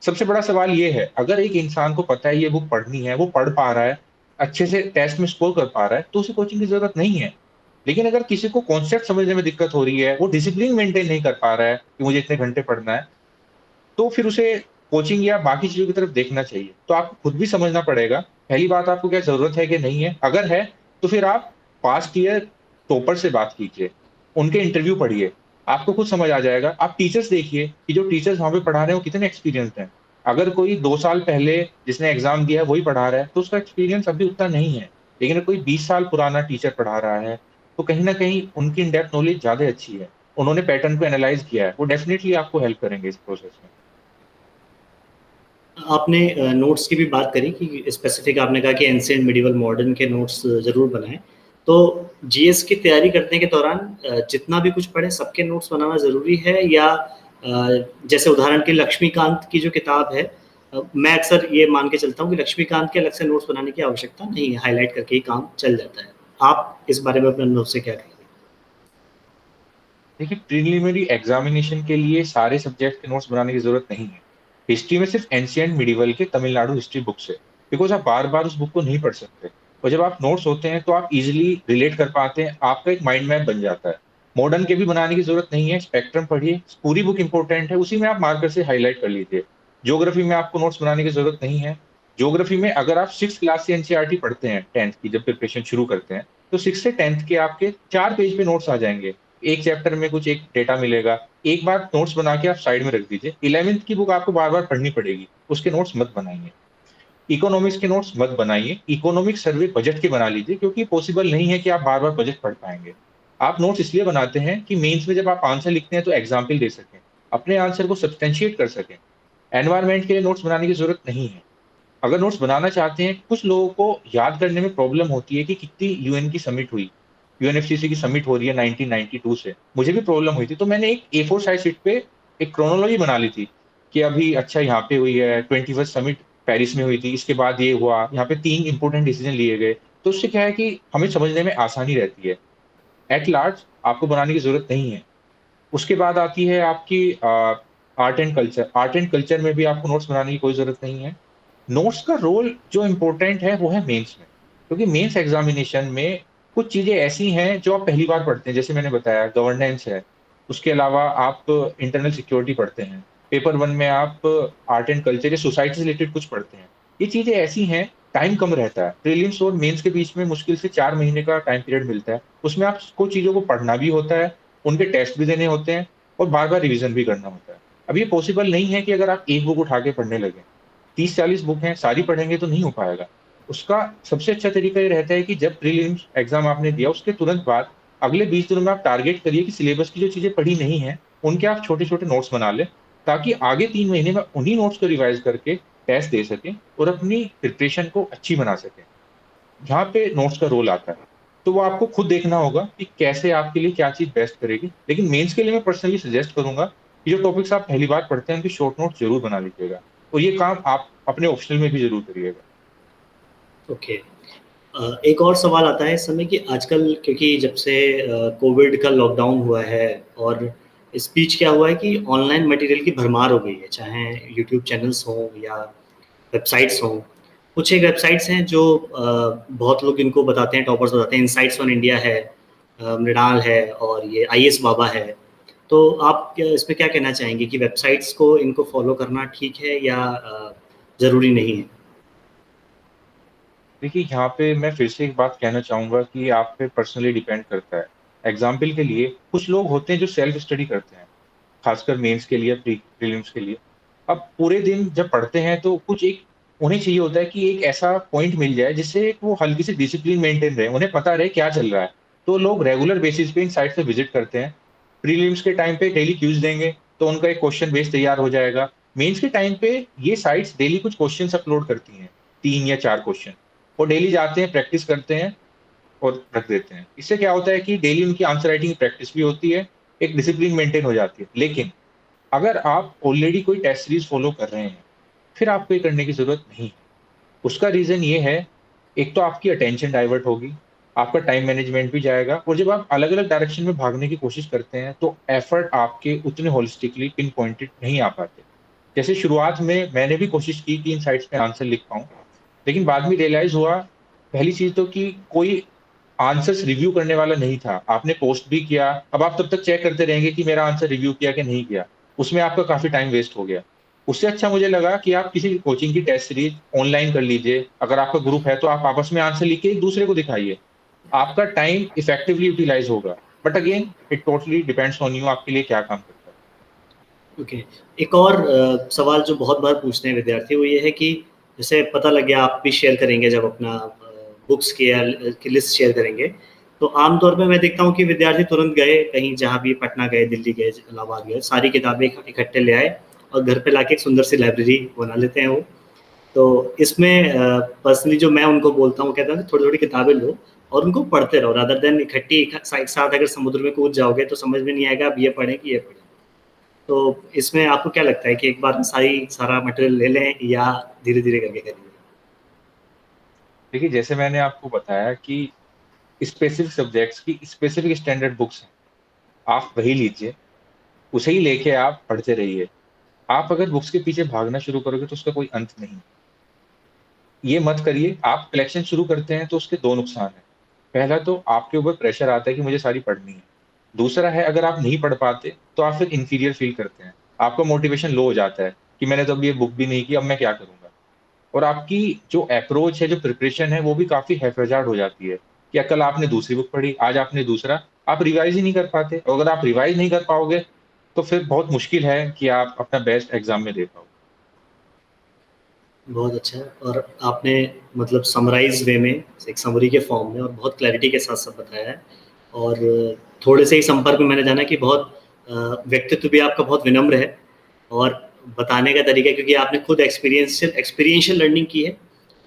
[SPEAKER 2] सबसे बड़ा सवाल ये है, अगर एक इंसान को पता है ये बुक पढ़नी है, वो पढ़ पा रहा है, अच्छे से टेस्ट में स्कोर कर पा रहा है, तो उसे कोचिंग की ज़रूरत नहीं है। लेकिन अगर किसी को कॉन्सेप्ट समझने में दिक्कत हो रही है, वो डिसिप्लिन मेंटेन नहीं कर पा रहा है कि मुझे इतने घंटे पढ़ना है, तो फिर उसे कोचिंग या बाकी चीज़ों की तरफ देखना चाहिए। तो आपको खुद भी समझना पड़ेगा, पहली बात आपको क्या ज़रूरत है कि नहीं है? अगर है, तो फिर आप पास्ट ईयर टॉपर से बात कीजिए, उनके इंटरव्यू पढ़िए, आपको खुद समझ आ जाएगा। आप टीचर्स देखिए कि जो टीचर्स वहाँ पे पढ़ा रहे हैं, वो कितने एक्सपीरियंस्ड हैं। अगर कोई 2 साल पहले जिसने एग्ज़ाम दिया है, वही पढ़ा रहा है, तो उसका एक्सपीरियंस अभी उतना नहीं है। लेकिन अगर कोई 20 साल पुराना टीचर पढ़ा रहा है, तो कहीं न कहीं उनकी इन डेप्थ नॉलेज ज़्यादा अच्छी है। उन्होंने पैटर्न को एनालाइज़ किया है, वो डेफिनिटली आपको हेल्प करेंगे इस प्रोसेस में।
[SPEAKER 1] आपने नोट्स की भी बात करी कि स्पेसिफिक आपने कहा कि एंशिएंट मिडिवल मॉडर्न के नोट्स ज़रूर बनाएं। तो जीएस की तैयारी करने के दौरान जितना भी कुछ पढ़े सबके नोट्स बनाना ज़रूरी है या जैसे उदाहरण के लक्ष्मीकांत की जो किताब है, मैं अक्सर ये मान के चलता हूँ कि लक्ष्मीकांत के अलग से नोट्स बनाने की आवश्यकता नहीं है, हाईलाइट करके ही काम चल जाता है। आप इस बारे में अपने अनुभव से क्या कहेंगे?
[SPEAKER 2] देखिए, प्रिलिमिनरी एग्ज़ामिनेशन के लिए सारे सब्जेक्ट के नोट्स बनाने की ज़रूरत नहीं है। हिस्ट्री में सिर्फ़ एंशिएंट मिडीवल के तमिलनाडु हिस्ट्री बुक से, बिकॉज़ आप बार-बार उस बुक को नहीं पढ़ सकते। और जब आप नोट्स होते हैं, तो आप ईज़िली रिलेट कर पाते हैं, आपका एक माइंड मैप बन जाता है। मॉडर्न के भी बनाने की ज़रूरत नहीं है, स्पेक्ट्रम पढ़िए, पूरी बुक इम्पोर्टेंट है, उसी में आप मार्कर से हाइलाइट कर लीजिए। ज्योग्राफी में आपको नोट्स बनाने की ज़रूरत नहीं है। ज्योग्राफी में अगर आप 6th क्लास से एनसीईआरटी पढ़ते हैं, 10th की जब प्रिपरेशन शुरू करते हैं, तो 6 से 10th के आपके 4 पेज पे नोट्स आ जाएँगे। एक चैप्टर में कुछ एक डेटा मिलेगा, एक बार नोट्स बना के आप साइड में रख दीजिए। 11th की बुक आपको बार-बार पढ़नी पड़ेगी, उसके नोट्स मत बनाइए। इकोनॉमिक्स के नोट्स मत बनाइए, इकोनॉमिक सर्वे बजट के बना लीजिए क्योंकि पॉसिबल नहीं है कि आप बार-बार बजट पढ़ पाएँगे। आप नोट्स इसलिए बनाते हैं कि मेंस में जब आप आंसर लिखते हैं तो एग्ज़ाम्पल दे सकें, अपने आंसर को सब्सटेंशिएट कर सकें। एनवायरनमेंट के लिए नोट्स बनाने की ज़रूरत नहीं है। अगर नोट्स बनाना चाहते हैं, कुछ लोगों को याद करने में प्रॉब्लम होती है कि कितनी यूएन की समिट हुई। यूएनएफसीसी की समिट हो रही है 1992 से। मुझे भी प्रॉब्लम हुई थी, तो मैंने एक ए4 साइज़ शीट पे एक क्रोनोलॉजी बना ली थी, कि अभी अच्छा यहाँ पे हुई है, 21st समिट पेरिस में हुई थी, इसके बाद ये हुआ, यहाँ पे 3 इम्पोर्टेंट डिसीज़न लिए गए। तो उससे क्या है कि हमें समझने में आसानी रहती है। एट लार्ज आपको बनाने की ज़रूरत नहीं है। उसके बाद आती है आपकी art and culture. Art and culture में भी आपको नोट्स बनाने की कोई ज़रूरत नहीं है। नोट्स का रोल जो इम्पोर्टेंट है वो है मेंस में, क्योंकि मेंस एग्जामिनेशन में कुछ चीज़ें ऐसी हैं जो आप पहली बार पढ़ते हैं, जैसे मैंने बताया गवर्नेंस है, उसके अलावा आप इंटरनल सिक्योरिटी पढ़ते हैं, पेपर 1 में आप आर्ट एंड कल्चर या सोसाइटी से रिलेटेड कुछ पढ़ते हैं। ये चीज़ें ऐसी हैं, टाइम कम रहता है, प्रीलिम्स और मेंस के बीच में मुश्किल से 4 महीने का टाइम पीरियड मिलता है, उसमें आपको चीज़ों को पढ़ना भी होता है, उनके टेस्ट भी देने होते हैं और बार-बार रिवीजन भी करना होता है। अब ये पॉसिबल नहीं है कि अगर आप एक बुक उठा के पढ़ने लगें। 30-40 बुक हैं, सारी पढ़ेंगे तो नहीं हो पाएगा। उसका सबसे अच्छा तरीका ये रहता है कि जब प्रीलिम्स एग्ज़ाम आपने दिया, उसके तुरंत बाद अगले 20 दिनों में आप टारगेट करिए कि सिलेबस की जो चीज़ें पढ़ी नहीं हैं, उनके आप छोटे-छोटे नोट्स बना लें, ताकि आगे 3 महीने में उन्हीं नोट्स को रिवाइज़ करके टेस्ट दे सकें और अपनी प्रिपरेशन को अच्छी बना सकें। यहाँ पे नोट्स का रोल आता है। तो वो आपको खुद देखना होगा कि कैसे आपके लिए क्या चीज़ बेस्ट करेगी। लेकिन मेंस के लिए मैं पर्सनली सजेस्ट करूँगा कि जो टॉपिक्स आप पहली बार पढ़ते हैं, उनके शॉर्ट नोट्स ज़रूर बना लीजिएगा और ये काम आप अपने ऑप्शनल में भी ज़रूर करिएगा।
[SPEAKER 1] ओके। एक और सवाल आता है इस समय कि आजकल क्योंकि जब से कोविड का लॉकडाउन हुआ है और इस बीच क्या हुआ है कि ऑनलाइन मटेरियल की भरमार हो गई है, चाहे यूट्यूब चैनल्स हों या वेबसाइट्स हों। कुछ एक वेबसाइट्स हैं जो बहुत लोग इनको बताते हैं, टॉपर्स बताते हैं, इनसाइट्स ऑन इंडिया है, मृणाल है और ये आईएएस बाबा है। तो आप इसमें क्या कहना चाहेंगे कि वेबसाइट्स को इनको फॉलो करना ठीक है या ज़रूरी नहीं है?
[SPEAKER 2] देखिए, यहाँ पे मैं फिर से एक बात कहना चाहूँगा कि आप पे पर्सनली डिपेंड करता है। एग्ज़ाम्पल के लिए कुछ लोग होते हैं जो सेल्फ स्टडी करते हैं, खासकर मेंस के लिए, प्रीलिम्स के लिए। अब पूरे दिन जब पढ़ते हैं तो कुछ एक उन्हें चाहिए होता है कि एक ऐसा पॉइंट मिल जाए जिससे एक वो हल्की सी डिसिप्लिन मेंटेन रहे, उन्हें पता रहे क्या चल रहा है। तो लोग रेगुलर बेसिस पे इन साइट पे विजिट करते हैं। प्रीलिम्स के टाइम पे डेली क्यूज देंगे, तो उनका एक क्वेश्चन बेस तैयार हो जाएगा। मेंस के टाइम पे ये साइट्स डेली कुछ क्वेश्चंस अपलोड करती हैं, 3 या 4 क्वेश्चन। वो डेली जाते हैं, प्रैक्टिस करते हैं और रख देते हैं। इससे क्या होता है कि डेली उनकी आंसर राइटिंग की प्रैक्टिस भी होती है, एक डिसिप्लिन मेंटेन हो जाती है। लेकिन अगर आप ऑलरेडी कोई टेस्ट सीरीज फॉलो कर रहे हैं, फिर आपको ये करने की ज़रूरत नहीं है। उसका रीज़न ये है, एक तो आपकी अटेंशन डाइवर्ट होगी, आपका टाइम मैनेजमेंट भी जाएगा और जब आप अलग-अलग डायरेक्शन में भागने की कोशिश करते हैं, तो एफर्ट आपके उतने होलिस्टिकली पिन पॉइंटेड नहीं आ पाते। जैसे शुरुआत में मैंने भी कोशिश की कि इन साइट्स पे आंसर लिख पाऊँ, लेकिन बाद में रियलाइज़ हुआ, पहली चीज़ तो कि कोई आंसर्स रिव्यू करने वाला नहीं था। आपने पोस्ट भी किया, अब आप तब तक चेक करते रहेंगे कि मेरा आंसर रिव्यू किया कि नहीं किया। उसमें आपका काफ़ी टाइम वेस्ट हो गया। उससे अच्छा मुझे लगा कि आप किसी कोचिंग की टेस्ट सीरीज़ ऑनलाइन कर लीजिए। अगर आपका ग्रुप है तो आप आपस में आंसर लिख के एक-दूसरे को दिखाइए। आपका टाइम इफेक्टिवली यूटिलाइज़ होगा। But again it totally depends on you, आपके लिए क्या काम करता है।
[SPEAKER 1] ओके। एक और सवाल जो बहुत बार पूछते हैं विद्यार्थी, वो ये है कि जैसे पता लग गया आप भी शेयर करेंगे जब अपना बुक्स की की लिस्ट शेयर करेंगे, तो आमतौर पे मैं देखता हूँ कि विद्यार्थी तुरंत गए कहीं, जहाँ भी पटना गए, दिल्ली गए, इलाहाबाद गए, सारी किताबें इकट्ठे ले आए और घर पे लाके एक सुंदर सी लाइब्रेरी बना लेते हैं वो। तो इसमें पर्सनली जो मैं उनको बोलता हूँ, कहता हूँ थोड़ी-थोड़ी किताबें लो और उनको पढ़ते रहो, रादर देन इकट्ठी एक साथ अगर समुद्र में कूद जाओगे तो समझ में नहीं आएगा अब ये पढ़ें कि ये पढ़ें। तो इसमें आपको क्या लगता है कि एक बार में सारा मटेरियल ले लें या धीरे-धीरे करके करेंगे?
[SPEAKER 2] देखिए, जैसे मैंने आपको बताया कि स्पेसिफिक सब्जेक्ट्स की स्पेसिफिक स्टैंडर्ड बुक्स हैं, आप वही लीजिए, उसे ही लेके आप पढ़ते रहिए। आप अगर बुक्स के पीछे भागना शुरू करोगे तो उसका कोई अंत नहीं। ये मत करिए, आप कलेक्शन शुरू करते हैं तो उसके 2 नुकसान हैं। पहला तो आपके ऊपर प्रेशर आता है कि मुझे सारी पढ़नी है। दूसरा है, अगर आप नहीं पढ़ पाते तो आप फिर इंफीरियर फील करते हैं। आपका मोटिवेशन लो हो जाता है कि मैंने तो अभी ये बुक भी नहीं की, अब मैं क्या करूँगा? और आपकी जो अप्रोच है, जो प्रिपरेशन है, वो भी काफ़ी हैफ़ेज़ार्ड हो जाती है कि कल आपने दूसरी बुक पढ़ी, आज आपने दूसरा, आप रिवाइज़ ही नहीं कर पाते और अगर आप रिवाइज़ नहीं कर पाओगे, तो फिर बहुत मुश्किल है कि आप अपना बेस्ट एग्ज़ाम में दे पाओ।
[SPEAKER 1] बहुत अच्छा है, और आपने मतलब समराइज़ वे में, एक समरी के फॉर्म में और बहुत क्लैरिटी के साथ सब बताया है। और थोड़े से ही संपर्क में मैंने जाना कि बहुत व्यक्तित्व भी आपका बहुत विनम्र है और बताने का तरीका, क्योंकि आपने खुद एक्सपीरियंशियल लर्निंग की है,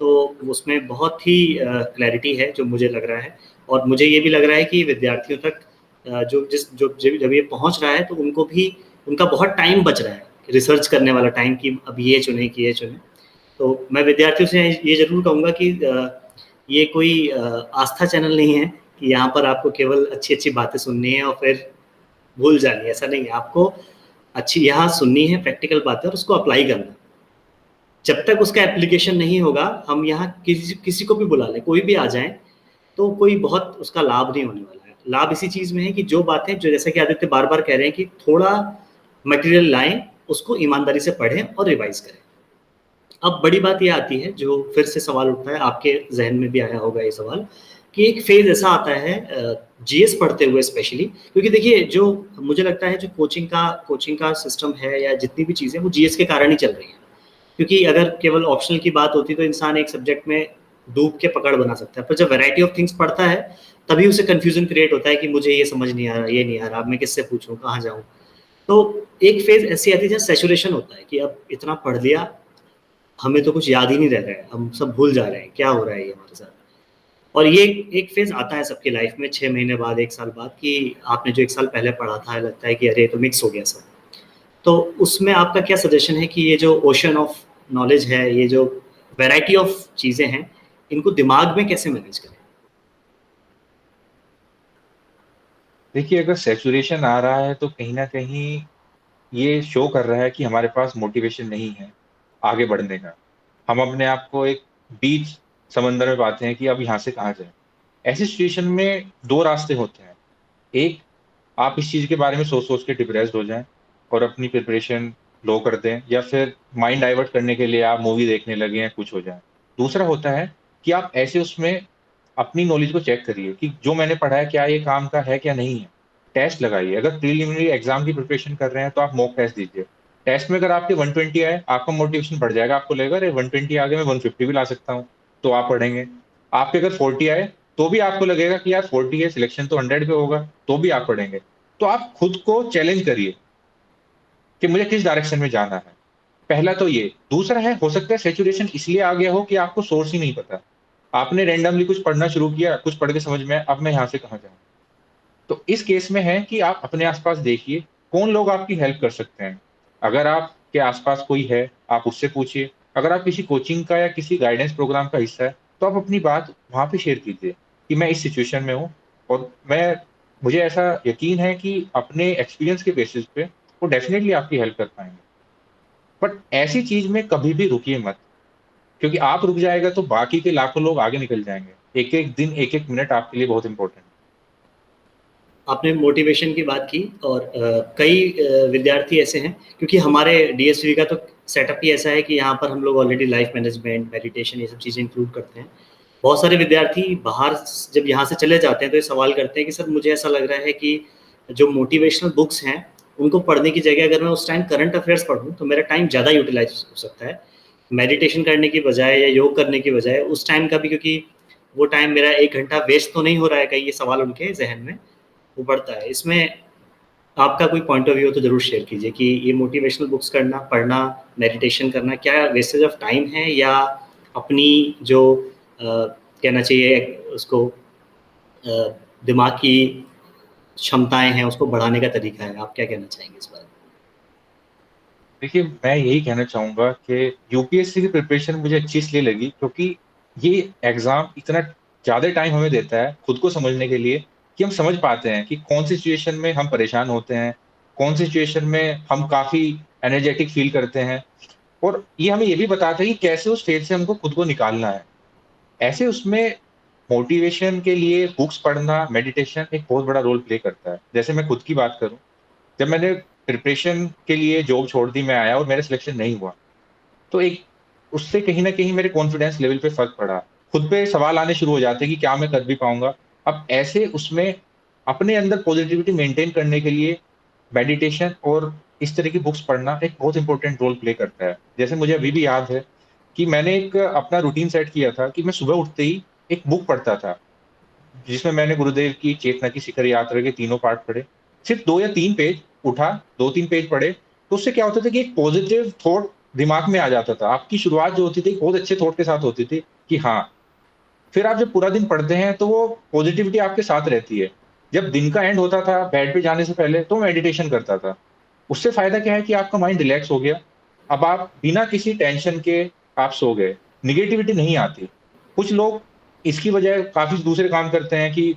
[SPEAKER 1] तो उसमें बहुत ही क्लैरिटी है जो मुझे लग रहा है। और मुझे ये भी लग रहा है कि विद्यार्थियों तक जब ये पहुँच रहा है तो उनको भी उनका बहुत टाइम बच रहा है, रिसर्च करने वाला टाइम, कि अब ये चुनें कि ये चुनें। तो मैं विद्यार्थियों से ये ज़रूर कहूँगा कि ये कोई आस्था चैनल नहीं है कि यहाँ पर आपको केवल अच्छी-अच्छी बातें सुननी है और फिर भूल जानी है, ऐसा नहीं है। आपको अच्छी यहाँ सुननी है, प्रैक्टिकल बातें, और उसको अप्लाई करना है। जब तक उसका एप्लीकेशन नहीं होगा, हम यहाँ किसी किसी को भी बुला लें, कोई भी आ जाए, तो कोई बहुत उसका लाभ नहीं होने वाला है। लाभ इसी चीज़ में है कि जो बातें, जो जैसा कि आदित्य बार-बार कह रहे हैं कि थोड़ा मटेरियल लाएँ, उसको ईमानदारी से पढ़ें और रिवाइज़ करें। अब बड़ी बात ये आती है, जो फिर से सवाल उठता है, आपके ज़हन में भी आया होगा ये सवाल, कि एक फ़ेज़ ऐसा आता है जीएस पढ़ते हुए स्पेशली, क्योंकि देखिए जो मुझे लगता है जो कोचिंग का सिस्टम है या जितनी भी चीज़ें, वो जीएस के कारण ही चल रही हैं। क्योंकि अगर केवल ऑप्शनल की बात होती तो इंसान एक सब्जेक्ट में डूब के पकड़ बना सकता है, पर जब वैरायटी ऑफ थिंग्स पढ़ता है, तभी उसे कन्फ्यूज़न क्रिएट होता है कि मुझे ये समझ नहीं आ रहा, ये नहीं आ रहा, अब मैं किससे पूछूँ, कहाँ जाऊँ? तो एक फ़ेज़ ऐसी आती है जहाँ सैचुरेशन होता है कि अब इतना पढ़ लिया, हमें तो कुछ याद ही नहीं रह रहा है, हम सब भूल जा रहे हैं, क्या हो रहा है ये हमारे साथ? और ये एक फ़ेज़ आता है सबकी लाइफ़ में 6 महीने बाद, 1 साल बाद, कि आपने जो 1 साल पहले पढ़ा था, लगता है कि अरे! ये तो मिक्स हो गया सब। तो उसमें आपका क्या सजेशन है कि ये जो ओशन ऑफ नॉलेज है, ये जो वैरायटी ऑफ चीज़ें हैं, इनको दिमाग में कैसे मैनेज करें?
[SPEAKER 2] देखिए, अगर सैचुरेशन आ रहा है तो कहीं न कहीं ये शो कर रहा है कि हमारे पास मोटिवेशन नहीं है, आगे बढ़ने का। हम अपने आप को एक बीच समंदर में पाते हैं कि अब यहाँ से कहाँ जाएँ? ऐसी सिचुएशन में 2 रास्ते होते हैं। एक, आप इस चीज़ के बारे में सोच-सोच के डिप्रेस्ड हो जाएँ और अपनी प्रिपरेशन लो कर दें या फिर माइंड डाइवर्ट करने के लिए आप मूवी देखने लगें या कुछ हो जाए। दूसरा होता है कि आप ऐसे उसमें अपनी नॉलेज को चेक करिए कि जो मैंने पढ़ा है, क्या ये काम का है, क्या नहीं है? टेस्ट लगाइए। अगर प्रिलिमिनरी एग्ज़ाम की प्रिपरेशन कर रहे हैं, तो आप मॉक टेस्ट दीजिए। टेस्ट में अगर आपके 120 आए, आपका मोटिवेशन बढ़ जाएगा, आपको लगेगा अरे 120 आ गए, मैं 150 भी ला सकता हूँ, तो आप पढ़ेंगे। आपके अगर 40 आए, तो भी आपको लगेगा कि यार 40 है, सिलेक्शन तो 100 पे होगा, तो भी आप पढ़ेंगे। तो आप खुद को चैलेंज करिए कि मुझे किस डायरेक्शन में जाना है। पहला तो ये। दूसरा है, हो सकता है सैचुरेशन इसलिए आ गया हो कि आपको सोर्स ही नहीं पता। आपने रैंडमली कुछ पढ़ना शुरू किया, कुछ पढ़ के समझ में आया, अब मैं यहाँ से कहाँ जाऊँ? तो इस केस में है कि आप अपने आस-पास देखिए, कौन लोग आपकी हेल्प कर सकते हैं। अगर आपके आस-पास कोई है, आप उससे पूछिए। अगर आप किसी कोचिंग का या किसी गाइडेंस प्रोग्राम का हिस्सा है, तो आप अपनी बात वहाँ पे शेयर कीजिए कि मैं इस सिचुएशन में हूँ और मुझे ऐसा यकीन है कि अपने एक्सपीरियंस के बेसिस पे वो डेफिनिटली आपकी हेल्प कर पाएँगे। बट ऐसी चीज़ में कभी भी रुकिए मत, क्योंकि आप रुक जाएगा तो बाकी के लाखों लोग आगे निकल जाएँगे। एक-एक दिन, एक-एक मिनट आपके लिए बहुत इम्पोर्टेंट है।
[SPEAKER 1] आपने मोटिवेशन की बात की और कई विद्यार्थी ऐसे हैं, क्योंकि हमारे डीएसवी का तो सेटअप ही ऐसा है कि यहाँ पर हम लोग ऑलरेडी लाइफ मैनेजमेंट, मेडिटेशन ये सब चीज़ें इंक्लूड करते हैं। बहुत सारे विद्यार्थी बाहर जब यहाँ से चले जाते हैं तो ये सवाल करते हैं कि सर मुझे ऐसा लग रहा है कि जो मोटिवेशनल बुक्स हैं, उनको पढ़ने की जगह अगर मैं उस टाइम करंट अफेयर्स पढूँ तो मेरा टाइम ज़्यादा यूटिलाइज़ हो सकता है। मेडिटेशन करने की बजाय या योग करने की बजाय उस टाइम का भी, क्योंकि वो टाइम मेरा 1 घंटा वेस्ट तो नहीं हो रहा है कहीं, ये सवाल उनके ज़हन में उभरता है। इसमें आपका कोई पॉइंट ऑफ व्यू हो तो ज़रूर शेयर कीजिए कि ये मोटिवेशनल बुक्स करना, पढ़ना, मेडिटेशन करना क्या वेस्टेज ऑफ टाइम है या अपनी जो कहना चाहिए उसको दिमाग की क्षमताएँ हैं उसको बढ़ाने का तरीका है? आप क्या कहना चाहेंगे इस बारे में?
[SPEAKER 2] देखिए, मैं यही कहना चाहूँगा कि यूपीएससी की प्रिपरेशन मुझे अच्छी इसलिए लगी क्योंकि ये एग्ज़ाम इतना ज़्यादा टाइम हमें देता है खुद को समझने के लिए कि हम समझ पाते हैं कि कौन-सी सिचुएशन में हम परेशान होते हैं, कौन-सी सिचुएशन में हम काफ़ी एनर्जेटिक फ़ील करते हैं और ये हमें ये भी बताता है कि कैसे उस फ़ेज़ से हमको खुद को निकालना है। ऐसे उसमें मोटिवेशन के लिए बुक्स पढ़ना, मेडिटेशन एक बहुत बड़ा रोल प्ले करता है। जैसे मैं खुद की बात करूँ, जब मैंने प्रिपरेशन के लिए जॉब छोड़ दी, मैं आया और मेरा सिलेक्शन नहीं हुआ, तो एक उससे कहीं न कहीं मेरे कॉन्फिडेंस लेवल पे फ़र्क पड़ा। खुद पे सवाल आने शुरू हो जाते हैं कि क्या मैं कर भी पाऊँगा? अब ऐसे उसमें अपने अंदर पॉज़िटिविटी मेंटेन करने के लिए मेडिटेशन और इस तरह की बुक्स पढ़ना एक बहुत इम्पोर्टेंट रोल प्ले करता है। जैसे मुझे अभी भी याद है कि मैंने एक अपना रूटीन सेट किया था कि मैं सुबह उठते ही एक बुक पढ़ता था। जिसमें मैंने गुरुदेव की चेतना की शिखर यात्रा के तीनों पार्ट पढ़े। सिर्फ़ 2 या 3 पेज उठा, 2-3 पेज पढ़े, तो उससे क्या होता था कि एक पॉज़िटिव थॉट दिमाग में आ जाता था। आपकी शुरुआत जो होती थी, बहुत अच्छे थॉट के साथ होती थी कि हाँ, फिर आप जब पूरा दिन पढ़ते हैं, तो वो पॉज़िटिविटी आपके साथ रहती है। जब दिन का एंड होता था, बेड पे जाने से पहले, तो मेडिटेशन करता था। उससे फ़ायदा क्या है कि आपका माइंड रिलैक्स हो गया। अब आप बिना किसी टेंशन के आप सो गए, नेगेटिविटी नहीं आती। कुछ लोग इसकी बजाय काफ़ी दूसरे काम करते हैं कि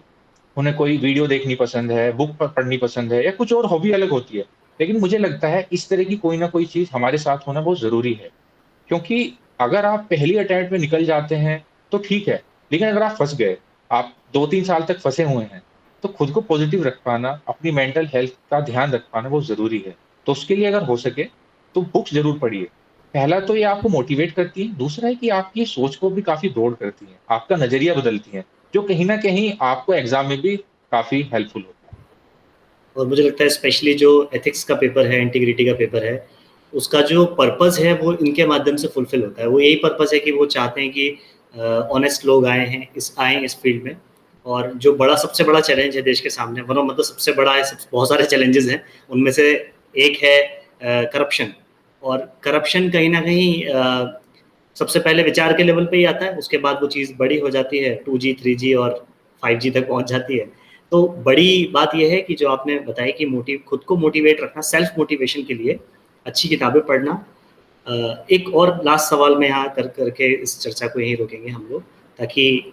[SPEAKER 2] उन्हें कोई वीडियो देखनी पसंद है, बुक पढ़नी पसंद है या कुछ और हॉबी अलग होती है। लेकिन मुझे लगता है इस तरह की कोई ना कोई चीज़ हमारे साथ होना बहुत ज़रूरी है। क्योंकि अगर आप पहली अटेम्प्ट में निकल जाते हैं, तो ठीक है, लेकिन अगर आप फँस गए, आप 2-3 साल तक फँसे हुए हैं, तो खुद को पॉज़िटिव रख पाना, अपनी मेंटल हेल्थ का ध्यान रख पाना बहुत ज़रूरी है। तो उसके लिए अगर हो सके, तो बुक्स ज़रूर पढ़िए। पहला तो ये आपको मोटिवेट करती हैं, दूसरा है कि आपकी सोच को भी काफ़ी ब्रॉड करती हैं, आपका नज़रिया बदलती हैं, जो कहीं न कहीं आपको एग्ज़ाम में भी काफ़ी हेल्पफुल होता है।
[SPEAKER 1] और मुझे लगता है स्पेशली जो एथिक्स का पेपर है, इंटीग्रिटी का पेपर है, उसका जो पर्पज़ है वो इनके माध्यम से फुलफ़िल होता है। वो यही पर्पज़ है कि वो चाहते हैं कि ऑनेस्ट लोग आएँ इस फ़ील्ड में। और जो सबसे बड़ा चैलेंज है देश के सामने, वरना मतलब सबसे बड़ा है, सब बहुत सारे चैलेंजेज़ हैं, उनमें से एक है करप्शन। और करप्शन कहीं न कहीं सबसे पहले विचार के लेवल पे ही आता है, उसके बाद वो चीज़ बड़ी हो जाती है, 2G, 3G और 5G तक पहुँच जाती है। तो बड़ी बात ये है कि जो आपने बताया कि खुद को मोटिवेट रखना, सेल्फ मोटिवेशन के लिए अच्छी किताबें पढ़ना। एक और लास्ट सवाल मैं यहाँ करके इस चर्चा को यहीं रोकेंगे हम लोग, ताकि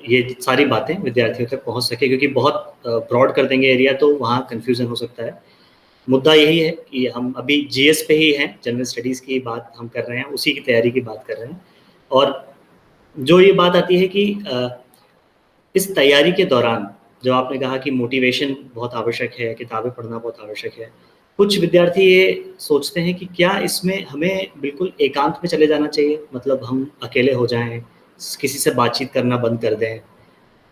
[SPEAKER 1] ये सारी बातें विद्यार्थियों तक पहुँच सके, क्योंकि बहुत ब्रॉड कर देंगे एरिया तो वहाँ कन्फ्यूज़न हो सकता है। मुद्दा यही है कि हम अभी जीएस पे ही हैं, जनरल स्टडीज़ की बात हम कर रहे हैं, उसी की तैयारी की बात कर रहे हैं। और जो ये बात आती है कि इस तैयारी के दौरान जो आपने कहा कि मोटिवेशन बहुत आवश्यक है, किताबें पढ़ना बहुत आवश्यक है। कुछ विद्यार्थी ये सोचते हैं कि क्या इसमें हमें बिल्कुल एकांत में चले जाना चाहिए? मतलब हम अकेले हो जाएँ, किसी से बातचीत करना बंद कर दें।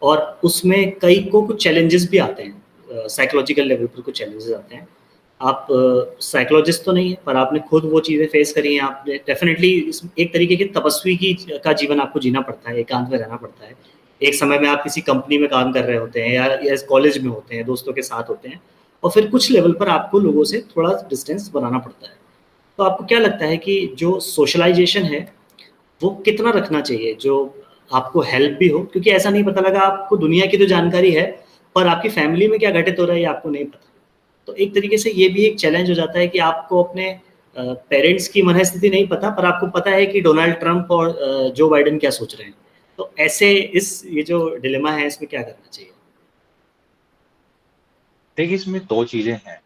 [SPEAKER 1] और उसमें कई को कुछ चैलेंजेस भी आते हैं, साइकोलॉजिकल लेवल पर कुछ चैलेंजेस आते हैं। आप साइकोलॉजिस्ट तो नहीं है, पर आपने खुद वो चीज़ें फेस करी हैं, आपने डेफिनेटली एक तरीके की तपस्वी का जीवन आपको जीना पड़ता है, एकांत में रहना पड़ता है। एक समय में आप किसी कंपनी में काम कर रहे होते हैं या कॉलेज में होते हैं, दोस्तों के साथ होते हैं, और फिर कुछ लेवल पर आपको लोगों से थोड़ा डिस्टेंस बनाना पड़ता है। तो आपको क्या लगता है कि जो सोशलाइजेशन है वो कितना रखना चाहिए, जो आपको हेल्प भी हो, क्योंकि ऐसा नहीं पता लगा आपको दुनिया की तो जानकारी है, पर आपकी फैमिली में क्या घटित हो रहा है ये आपको नहीं पता। तो एक तरीके से ये भी एक चैलेंज हो जाता है कि आपको अपने पेरेंट्स की मनःस्थिति नहीं पता, पर आपको पता है कि डोनाल्ड ट्रंप और जो बाइडेन क्या सोच रहे हैं। तो ऐसे ये जो डिलेमा है इसमें क्या करना चाहिए?
[SPEAKER 2] देखिए, इसमें 2 चीज़ें हैं।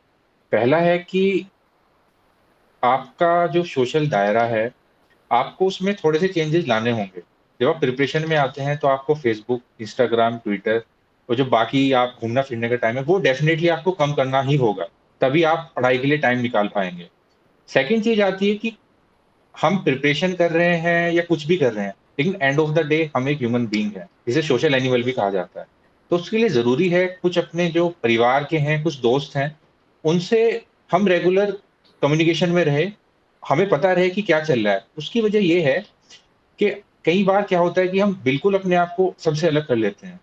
[SPEAKER 2] पहला है कि आपका जो सोशल दायरा है, आपको उसमें थोड़े से चेंजेज़ लाने होंगे। जब आप प्रिपरेशन में आते हैं तो आपको फ़ेसबुक, इंस्टाग्राम, ट्विटर और जो बाकी आप घूमना-फिरने का टाइम है, वो डेफ़िनेटली आपको कम करना ही होगा। तभी आप पढ़ाई के लिए टाइम निकाल पाएँगे। सेकंड चीज़ आती है कि हम प्रिपरेशन कर रहे हैं या कुछ भी कर रहे हैं, लेकिन एंड ऑफ द डे हम एक ह्यूमन बीइंग हैं, जिसे सोशल एनिमल भी कहा जाता है। तो उसके लिए ज़रूरी है कुछ अपने जो परिवार के हैं, कुछ दोस्त हैं, उनसे हम रेगुलर कम्युनिकेशन में रहें, हमें पता रहे कि क्या चल रहा है। उसकी वजह ये है कि कई बार क्या होता है कि हम बिल्कुल अपने आप को सबसे अलग कर लेते हैं।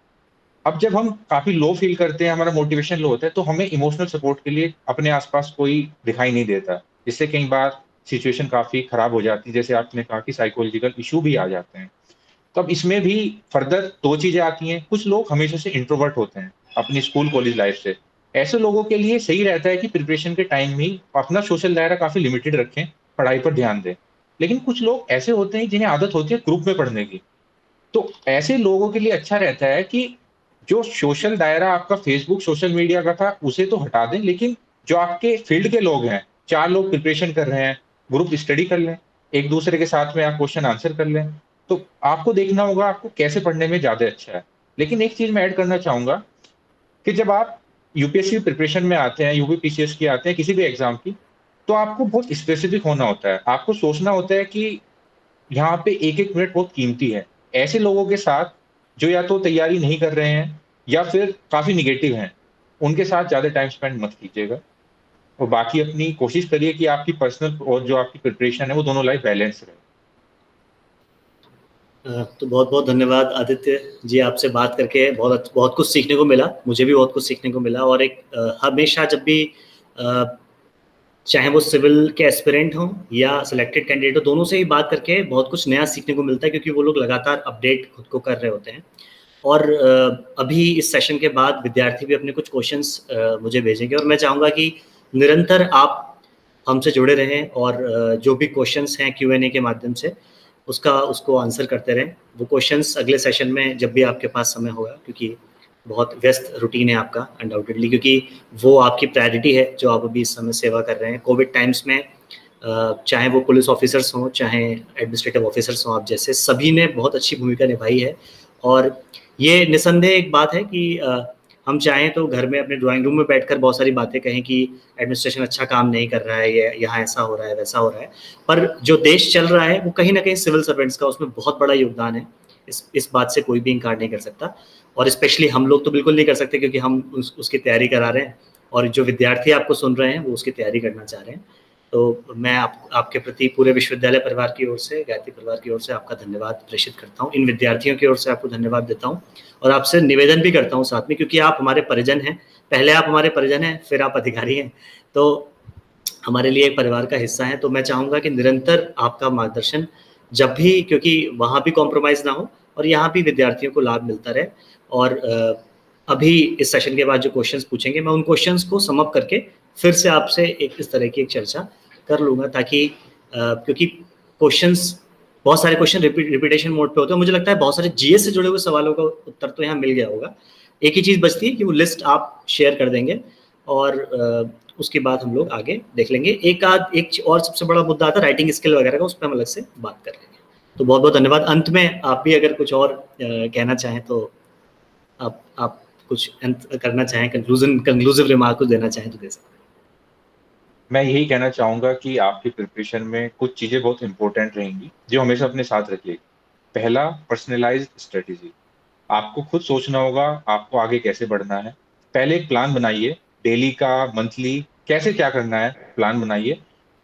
[SPEAKER 2] अब जब हम काफ़ी लो फ़ील करते हैं, हमारा मोटिवेशन लो होता है, तो हमें इमोशनल सपोर्ट के लिए अपने आस-पास कोई दिखाई नहीं देता। जिससे कई बार सिचुएशन काफ़ी खराब हो जाती है, जैसे आपने कहा कि साइकोलॉजिकल इश्यू भी आ जाते हैं। तो अब इसमें भी फर्दर 2 चीज़ें आती हैं, कुछ लोग हमेशा से इंट्रोवर्ट होते हैं, अपनी स्कूल कॉलेज लाइफ़ से। ऐसे लोगों के लिए सही रहता है कि प्रिपरेशन के टाइम ही अपना सोशल दायरा काफ़ी लिमिटेड रखें, पढ़ाई पर ध्यान दें। लेकिन कुछ लोग ऐसे होते हैं जिन्हें आदत होती है ग्रुप में पढ़ने की। तो ऐसे लोगों के लिए अच्छा रहता है कि जो सोशल दायरा आपका फ़ेसबुक, सोशल मीडिया का था, उसे तो हटा दें, लेकिन जो आपके फ़ील्ड के लोग हैं, 4 लोग प्रिपरेशन कर रहे हैं, ग्रुप स्टडी कर लें, एक-दूसरे के साथ में आप क्वेश्चन आंसर कर लें। तो आपको देखना होगा आपको कैसे पढ़ने में ज़्यादा अच्छा है। लेकिन एक चीज़ मैं ऐड करना चाहूँगा कि जब आप यूपीएससी प्रिपरेशन में आते हैं, यूपीपीसीएस की आते हैं, किसी भी एग्ज़ाम की, तो आपको बहुत स्पेसिफ़िक होना होता है। आपको सोचना होता है कि यहाँ पे एक-एक मिनट बहुत कीमती है। ऐसे लोगों के साथ जो या तो तैयारी नहीं कर रहे हैं या फिर काफ़ी नेगेटिव हैं, उनके साथ ज़्यादा टाइम स्पेंड मत कीजिएगा और बाकी अपनी कोशिश करिए कि आपकी पर्सनल और जो आपकी प्रिपरेशन है, वो दोनों लाइफ बैलेंस रहे।
[SPEAKER 1] तो बहुत-बहुत धन्यवाद आदित्य जी, आपसे बात करके बहुत कुछ सीखने को मिला। मुझे भी बहुत कुछ सीखने को मिला, और एक हमेशा जब भी चाहे वो सिविल के एस्पिरेंट हों या सिलेक्टेड कैंडिडेट हो, दोनों से ही बात करके बहुत कुछ नया सीखने को मिलता है, क्योंकि वो लोग लगातार अपडेट खुद को कर रहे होते हैं। और अभी इस सेशन के बाद विद्यार्थी भी अपने कुछ क्वेश्चंस मुझे भेजेंगे, और मैं चाहूँगा कि निरंतर आप हमसे जुड़े रहें, और जो भी क्वेश्चंस हैं Q&A के माध्यम से उसको आंसर करते रहें। वो क्वेश्चंस अगले सेशन में जब भी आपके पास समय होगा, क्योंकि बहुत व्यस्त रूटीन है आपका अनडाउटेडली, क्योंकि वो आपकी प्रायोरिटी है जो आप अभी इस समय सेवा कर रहे हैं कोविड टाइम्स में। चाहे वो पुलिस ऑफिसर्स हों, चाहे एडमिनिस्ट्रेटिव ऑफिसर्स हों, आप जैसे सभी ने बहुत अच्छी भूमिका निभाई है। और ये निसंदेह एक बात है कि हम चाहें तो घर में अपने ड्राइंग रूम में बैठकर बहुत सारी बातें कहें कि एडमिनिस्ट्रेशन अच्छा काम नहीं कर रहा है, ये यहाँ ऐसा हो रहा है, वैसा हो रहा है, पर जो देश चल रहा है वो कहीं ना कहीं सिविल सर्वेंट्स का उसमें बहुत बड़ा योगदान है। इस बात से कोई भी इनकार नहीं कर सकता, और स्पेशली हम लोग तो बिल्कुल नहीं कर सकते, क्योंकि हम उसकी तैयारी करा रहे हैं, और जो विद्यार्थी आपको सुन रहे हैं वो उसकी तैयारी करना चाह रहे हैं। तो मैं आपके प्रति पूरे विश्वविद्यालय परिवार की ओर से, गायत्री परिवार की ओर से आपका धन्यवाद प्रेषित करता हूँ। इन विद्यार्थियों की ओर से आपको धन्यवाद देता हूँ, और आपसे निवेदन भी करता हूँ साथ में, क्योंकि आप हमारे परिजन हैं। पहले आप हमारे परिजन हैं, फिर आप अधिकारी हैं, तो हमारे लिए एक परिवार का हिस्सा है। तो मैं चाहूँगा कि निरंतर आपका मार्गदर्शन जब भी, क्योंकि वहाँ भी कॉम्प्रोमाइज़ ना हो और यहाँ भी विद्यार्थियों को लाभ मिलता रहे। और अभी इस सेशन के बाद जो क्वेश्चंस पूछेंगे, मैं उन क्वेश्चंस को सम अप करके फिर से आपसे एक इस तरह की एक चर्चा कर लूँगा, ताकि क्योंकि क्वेश्चंस, बहुत सारे क्वेश्चन रिपीटेशन मोड पे होते हैं। मुझे लगता है बहुत सारे जीएस से जुड़े हुए सवालों का उत्तर तो यहाँ मिल गया होगा। एक ही चीज़ बचती है कि वो लिस्ट आप शेयर कर देंगे, और उसके बाद हम लोग आगे देख लेंगे। एक और सबसे बड़ा मुद्दा आता है राइटिंग स्किल वगैरह का, उस पर हम अलग से बात कर लेंगे। तो बहुत-बहुत धन्यवाद। अंत में आप भी अगर कुछ और कहना चाहें तो आप कुछ अंत करना चाहें, कंक्लूसिव रिमार्क कुछ देना चाहें तो दे सकते हैं।
[SPEAKER 2] मैं यही कहना चाहूँगा कि आपकी प्रिपरेशन में कुछ चीज़ें बहुत इम्पोर्टेंट रहेंगी, जो हमेशा अपने साथ रखिएगा। पहला, पर्सनलाइज़्ड स्ट्रैटेजी। आपको खुद सोचना होगा, आपको आगे कैसे बढ़ना है। पहले एक प्लान बनाइए, डेली का, मंथली कैसे क्या करना है, प्लान बनाइए।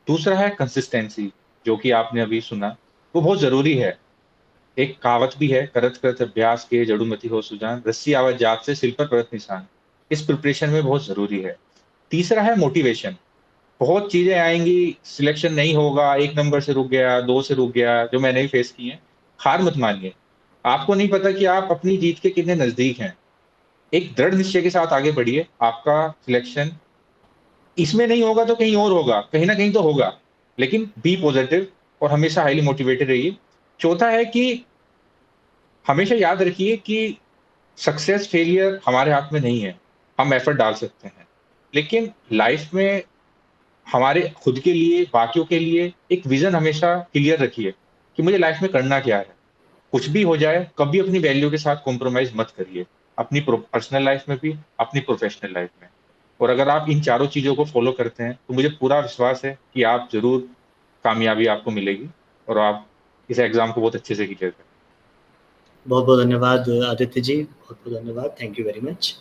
[SPEAKER 2] दूसरा है कंसिस्टेंसी, जो कि आपने अभी सुना, वो बहुत ज़रूरी है। एक कहावत भी है, करत करत अभ्यास के जड़ुमति हो सुजान, रस्सी आवत जात से सिल पर परत निशान। इस प्रिपरेशन में बहुत ज़रूरी है। तीसरा है मोटिवेशन। बहुत चीज़ें आएँगी, सिलेक्शन नहीं होगा, 1 नंबर से रुक गया, 2 से रुक गया, जो मैंने भी फेस किए हैं। हार मत मानिए। आपको नहीं पता कि आप अपनी जीत के कितने नज़दीक हैं। एक दृढ़ निश्चय के साथ आगे बढ़िए, आपका सिलेक्शन इसमें नहीं होगा तो कहीं और होगा, कहीं न कहीं तो होगा। लेकिन बी पॉजिटिव और हमेशा हाइली मोटिवेटेड रहिए। चौथा है कि हमेशा याद रखिए कि सक्सेस, फेलियर हमारे हाथ में नहीं है। हम एफर्ट डाल सकते हैं। लेकिन लाइफ में हमारे खुद के लिए, बाकियों के लिए एक विज़न हमेशा क्लियर रखिए कि मुझे लाइफ में करना क्या है। कुछ भी हो जाए, कभी अपनी वैल्यू के साथ कॉम्प्रोमाइज़ मत करिए। अपनी पर्सनल लाइफ में भी, अपनी प्रोफेशनल लाइफ में। और अगर आप इन चारों चीज़ों को फ़ॉलो करते हैं, तो मुझे पूरा विश्वास है कि आप ज़रूर कामयाबी आपको मिलेगी और आप इस एग्ज़ाम को बहुत अच्छे से क्लियर करेंगे।
[SPEAKER 1] बहुत बहुत धन्यवाद आदित्य जी, बहुत बहुत धन्यवाद, थैंक यू वेरी मच।